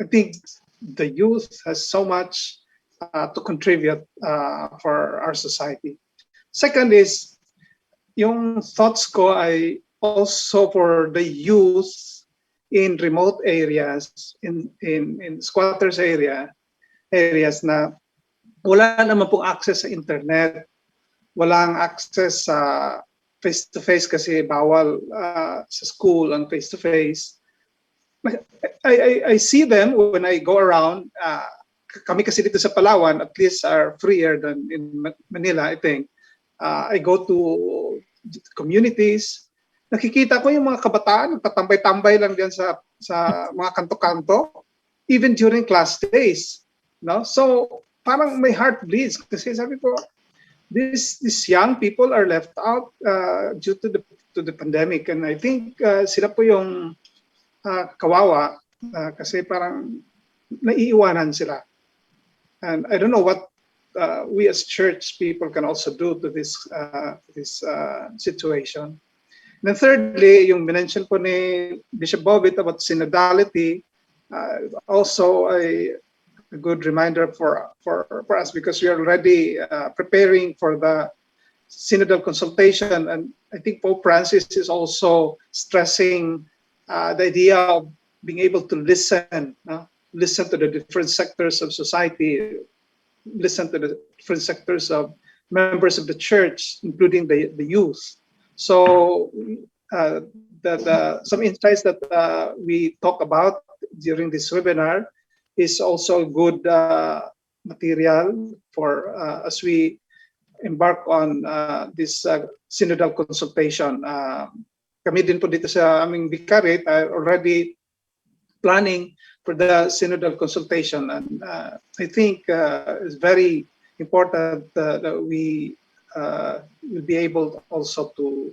think the youth has so much to contribute for our society. Second is, yung thoughts ko ay also for the youth in remote areas, in squatters areas na wala naman pong access sa internet. walang access sa face-to-face kasi bawal sa school ang face-to-face. I see them when I go around. Kami kasi dito sa Palawan, at least are freer than in Manila, I think. I go to communities. Nakikita ko yung mga kabataan, nagtatambay-tambay lang diyan sa mga kanto-kanto, even during class days. No? So, parang my heart bleeds kasi sabi ko, these young people are left out due to the pandemic, and I think sila po yung kawawa kasi parang naiiwanan sila. And I don't know what we as church people can also do to this situation. And then thirdly, yung mention po ni Bishop Bobit about synodality, also a good reminder for us, because we are already preparing for the synodal consultation, and I think Pope Francis is also stressing the idea of being able to listen to the different sectors of society, listen to the different sectors of members of the church, including the youth. So some insights that we talk about during this webinar is also good material for as we embark on this synodal consultation. Kami din po dito sa aming vicariate already planning for the synodal consultation, and I think it's very important that we will be able also to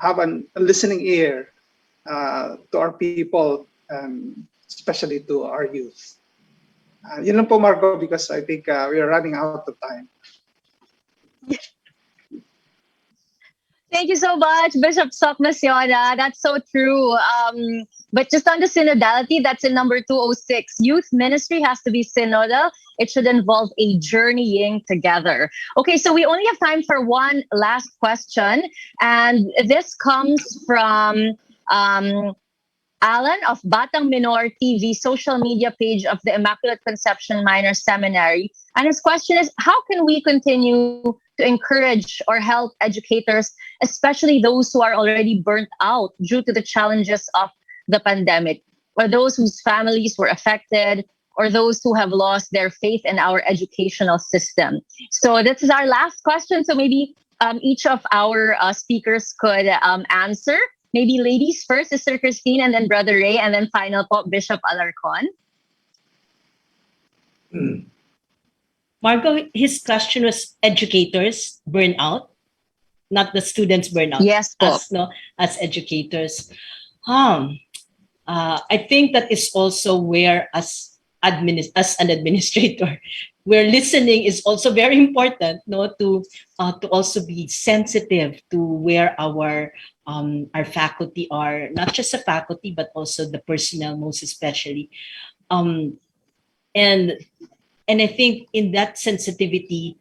have a listening ear to our people, and especially to our youth. Yun lang po, Margaux, because I think we are running out of time. Thank you so much, Bishop Soc Naciona. That's so true. But just on the synodality, that's in number 206. Youth ministry has to be synodal. It should involve a journeying together. Okay, so we only have time for one last question. And this comes from Alan of Batang Minor TV social media page of the Immaculate Conception Minor Seminary. And his question is, how can we continue to encourage or help educators, especially those who are already burnt out due to the challenges of the pandemic, or those whose families were affected, or those who have lost their faith in our educational system? So this is our last question. So maybe each of our speakers could answer. Maybe ladies first, Sister Christine, and then Brother Ray, and then final po, Bishop Alarcon. Margaux, his question was educators burnout, not the students burnout. Yes, po. As educators. I think that is also where as an administrator, where listening is also very important, to also be sensitive to where our faculty are, not just the faculty, but also the personnel, most especially. And I think in that sensitivity,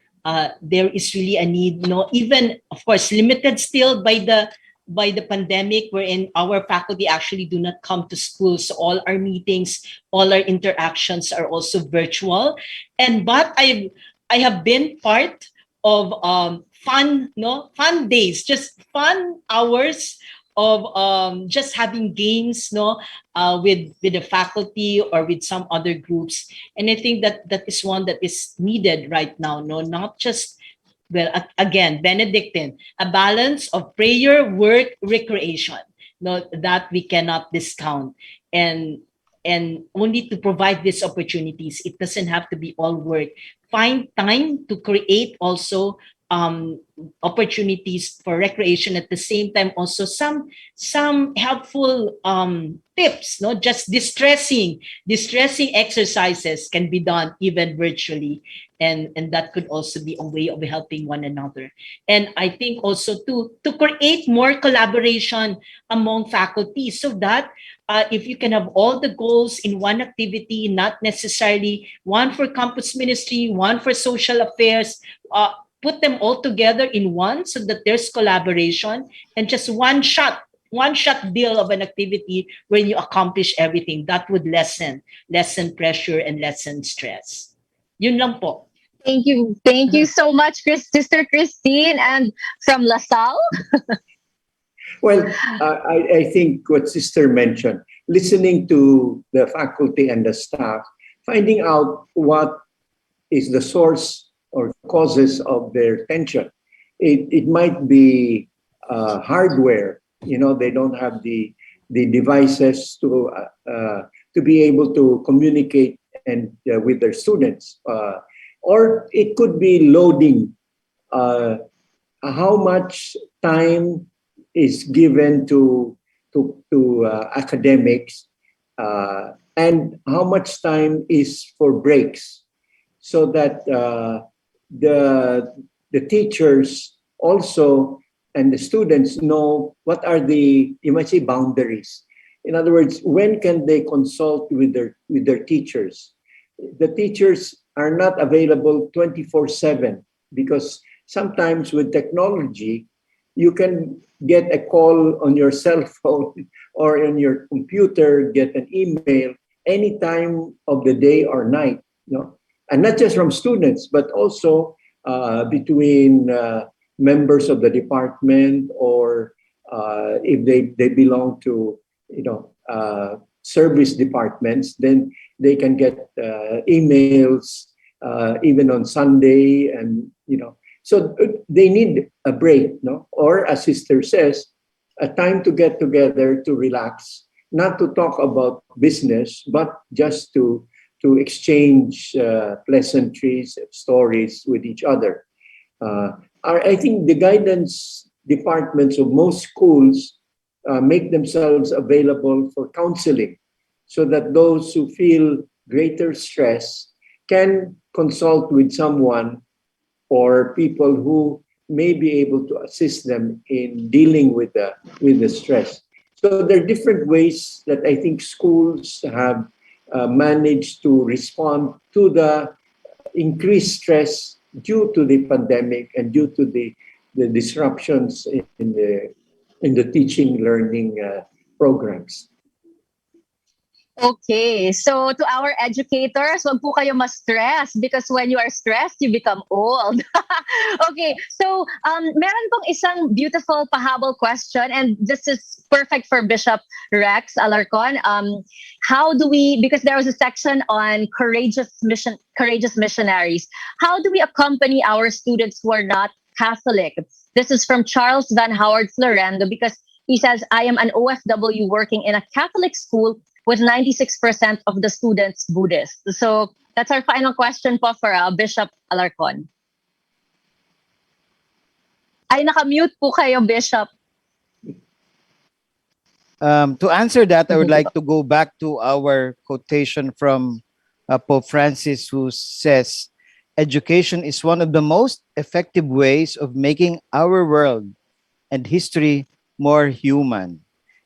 there is really a need, even, of course, limited still by the pandemic, wherein our faculty actually do not come to school. So all our meetings, all our interactions are also virtual. But I have been part of fun days, just fun hours of just having games with the faculty or with some other groups. And I think that is one that is needed right now, not just, well, again, Benedictine, a balance of prayer, work, recreation, that we cannot discount. And only to provide these opportunities, it doesn't have to be all work. Find time to create also opportunities for recreation, at the same time also some helpful tips, just distressing exercises can be done even virtually, and that could also be a way of helping one another. And I think also to create more collaboration among faculty, so that if you can have all the goals in one activity, not necessarily one for campus ministry, one for social affairs, put them all together in one, so that there's collaboration, and just one shot deal of an activity when you accomplish everything. That would lessen pressure and lessen stress. Yun lang po. Thank you so much, Sister Christine, and from LaSalle. Well, I think what Sister mentioned, listening to the faculty and the staff, finding out what is the source or causes of their tension. It might be hardware. You know, they don't have the devices to be able to communicate and with their students, or it could be loading. How much time is given to academics, and how much time is for breaks, so that the teachers also and the students know what are the, you might say, boundaries. In other words, when can they consult with their teachers? The teachers are not available 24/7, because sometimes with technology, you can get a call on your cell phone or on your computer, get an email any time of the day or night, you know? And not just from students, but also between members of the department, or if they belong to, you know, service departments, then they can get emails even on Sunday, and you know, so they need a break, no? Or as Sister says, a time to get together to relax, not to talk about business, but just to exchange pleasantries, stories with each other. I think the guidance departments of most schools make themselves available for counseling, so that those who feel greater stress can consult with someone or people who may be able to assist them in dealing with the stress. So there are different ways that I think schools have managed to respond to the increased stress due to the pandemic and due to the disruptions in the teaching learning programs. Okay, so to our educators, wag po kayo ma-stress, because when you are stressed, you become old. Okay, so meron pong isang beautiful pahabol question, and this is perfect for Bishop Rex Alarcon. How do we, because there was a section on courageous missionaries, how do we accompany our students who are not Catholic? This is from Charles Van Howard Florendo, because he says, I am an OFW working in a Catholic school with 96% of the students Buddhist. So that's our final question po for Bishop Alarcon. Ay, nakamute po kayo, Bishop. To answer that, I would like to go back to our quotation from Pope Francis, who says, education is one of the most effective ways of making our world and history more human.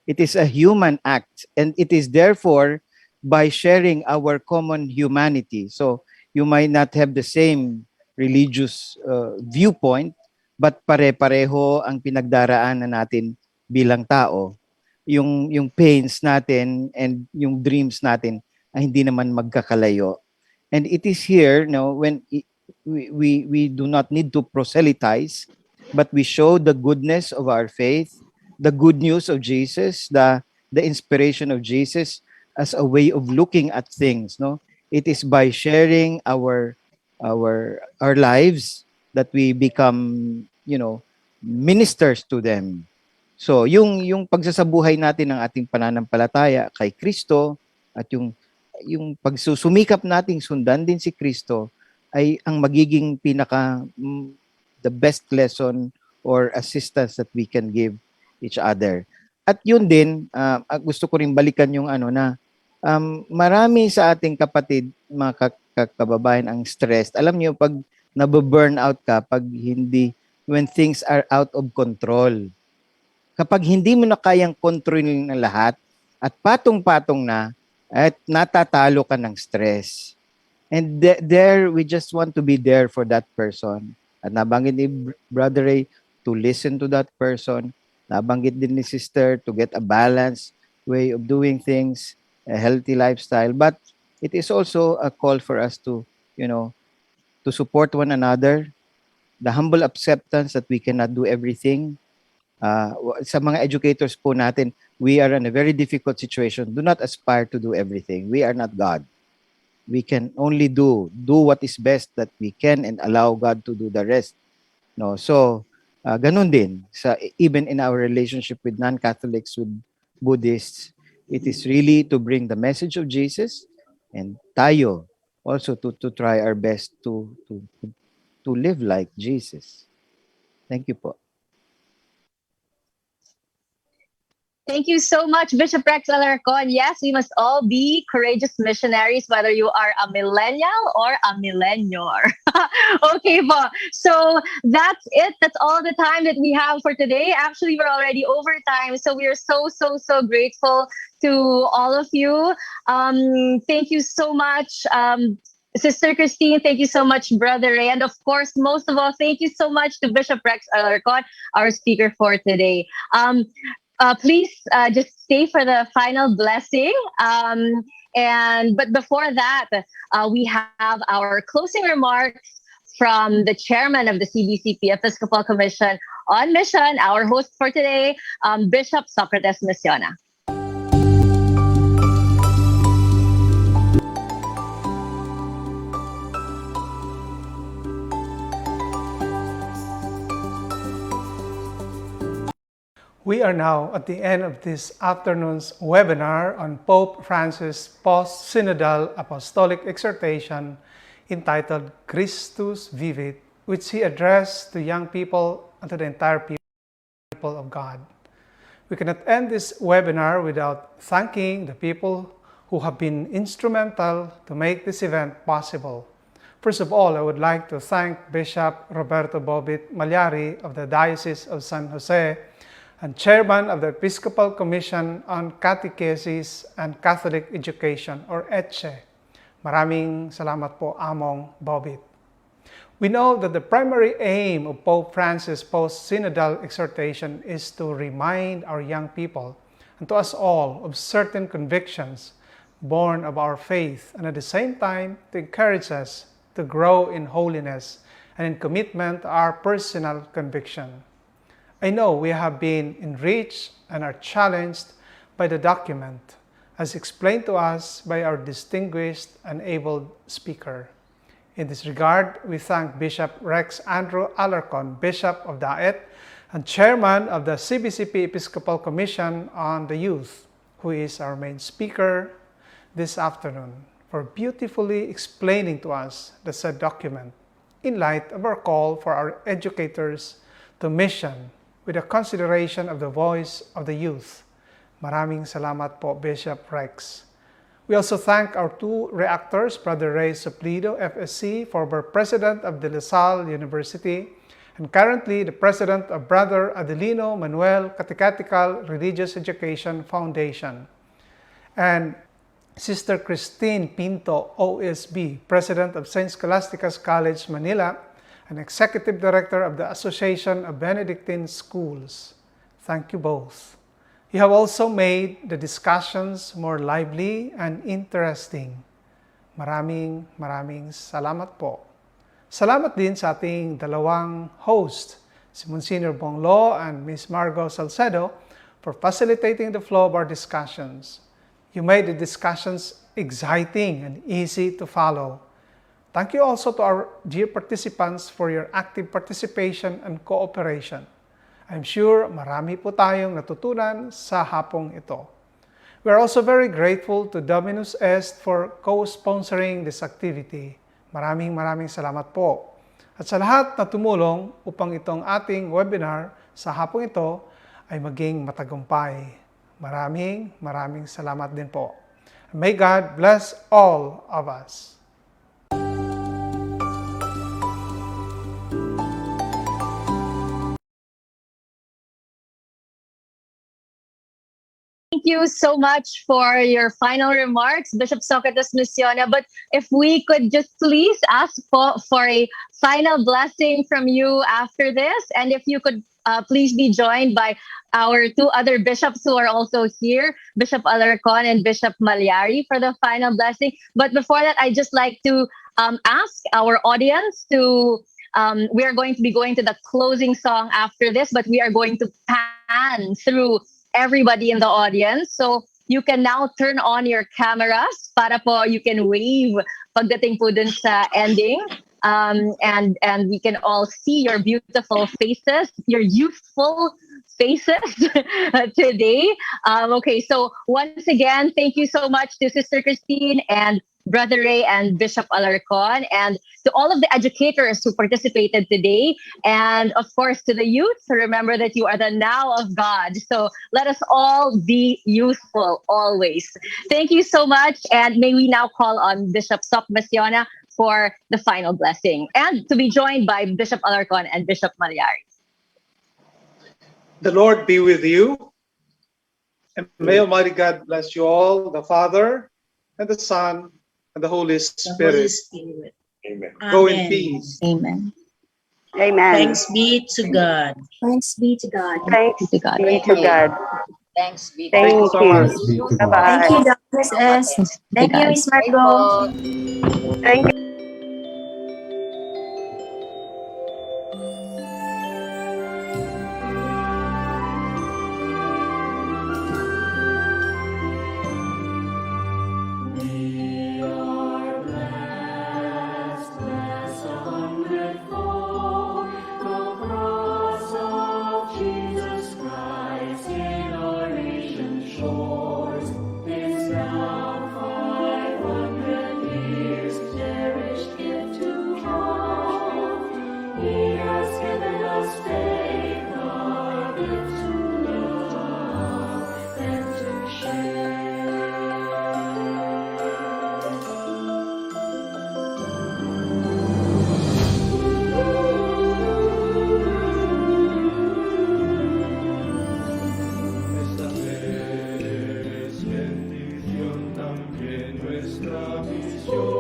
It is a human act, and it is therefore by sharing our common humanity. So you might not have the same religious viewpoint, but pare-pareho ang pinagdaraanan natin bilang tao. Yung pains natin and yung dreams natin ay hindi naman magkakalayo. And it is here, when we do not need to proselytize, but we show the goodness of our faith, the good news of Jesus, the inspiration of Jesus as a way of looking at things. No, it is by sharing our lives that we become, ministers to them. So yung pagsasabuhay natin ng ating pananampalataya kay Kristo, at yung pagsusumikap nating sundan din si Kristo, ay ang magiging the best lesson or assistance that we can give each other. At yun din, gusto ko rin balikan yung marami sa ating kapatid, mga kababayan, ang stressed. Alam niyo, pag nababurnout ka, when things are out of control, kapag hindi mo na kayang kontrolin ng lahat, at patong-patong na, at natatalo ka ng stress. And there, we just want to be there for that person. At nabanggit ni Brother Ray, to listen to that person. Nabanggit din ni Sister, to get a balanced way of doing things, a healthy lifestyle. But it is also a call for us to, to support one another, the humble acceptance that we cannot do everything. Sa mga educators po natin, we are in a very difficult situation. Do not aspire to do everything. We are not God. We can only do what is best that we can and allow God to do the rest. No, so ganun din even in our relationship with non-Catholics, with Buddhists, it is really to bring the message of Jesus, and tayo also to try our best to live like Jesus. Thank you po. Thank you so much, Bishop Rex Alarcon. Yes, we must all be courageous missionaries, whether you are a millennial or a millennial. Okay, po. So that's it. That's all the time that we have for today. Actually, we're already over time. So we are so grateful to all of you. Thank you so much, Sister Christine. Thank you so much, Brother Ray. And of course, most of all, thank you so much to Bishop Rex Alarcon, our speaker for today. Please just stay for the final blessing. But before that, we have our closing remarks from the chairman of the CBCP Episcopal Commission on Mission, our host for today, Bishop Socrates Missiona. We are now at the end of this afternoon's webinar on Pope Francis' post-synodal apostolic exhortation entitled Christus Vivit, which he addressed to young people and to the entire people of God. We cannot end this webinar without thanking the people who have been instrumental to make this event possible. First of all, I would like to thank Bishop Roberto Bobit Malyari of the Diocese of San Jose and Chairman of the Episcopal Commission on Catechesis and Catholic Education, or ECHE. Maraming salamat po, Among Bobit. We know that the primary aim of Pope Francis' post-synodal exhortation is to remind our young people and to us all of certain convictions born of our faith, and at the same time to encourage us to grow in holiness and in commitment to our personal conviction. I know we have been enriched and are challenged by the document, as explained to us by our distinguished and able speaker. In this regard, we thank Bishop Rex Andrew Alarcon, Bishop of Daet and Chairman of the CBCP Episcopal Commission on the Youth, who is our main speaker this afternoon, for beautifully explaining to us the said document in light of our call for our educators to mission with a consideration of the voice of the youth. Maraming salamat po, Bishop Rex. We also thank our two reactors, Brother Ray Suplido, FSC, former President of the Salle University, and currently the President of Brother Andelino, Manuel, Catechetical Religious Education Foundation, and Sister Christine Pinto, OSB, President of St. Scholastica's College, Manila, and Executive Director of the Association of Benedictine Schools. Thank you both. You have also made the discussions more lively and interesting. Maraming salamat po. Salamat din sa ating dalawang host, si Msgr. Bong and Ms. Margaux Salcedo, for facilitating the flow of our discussions. You made the discussions exciting and easy to follow. Thank you also to our dear participants for your active participation and cooperation. I'm sure marami po tayong natutunan sa hapong ito. We are also very grateful to Dominus Est for co-sponsoring this activity. Maraming salamat po. At sa lahat na tumulong upang itong ating webinar sa hapong ito ay maging matagumpay. Maraming salamat din po. May God bless all of us. Thank you so much for your final remarks, Bishop Socrates Missiona. But if we could just please ask for a final blessing from you after this, and if you could please be joined by our two other bishops who are also here, Bishop Alarcon and Bishop Malyari, for the final blessing. But before that, I'd just like to ask our audience to, we are going to be going to the closing song after this, but we are going to pan through everybody in the audience. So you can now turn on your cameras para po you can wave pagdating po dun sa ending. And we can all see your beautiful faces, your youthful faces today. Okay, so once again, thank you so much to Sister Christine and Brother Ray and Bishop Alarcon, and to all of the educators who participated today, and of course to the youth. Remember that you are the now of God. So let us all be youthful always. Thank you so much, and may we now call on Bishop Soc Masiona for the final blessing, and to be joined by Bishop Alarcon and Bishop Malyari. The Lord be with you, and may Almighty God bless you all, the Father, and the Son, and the Holy Spirit. Amen. Go in Amen. peace. Amen. Amen. Thanks be to God. Thanks be to God. Thanks to God. Be to God. Thanks be to Thank Thank you so much. you. Bye-bye. Thank you, Dominus Est. Thanks to Thank you, God. Miss Margaux. Thank you. Bendición también nuestra misión.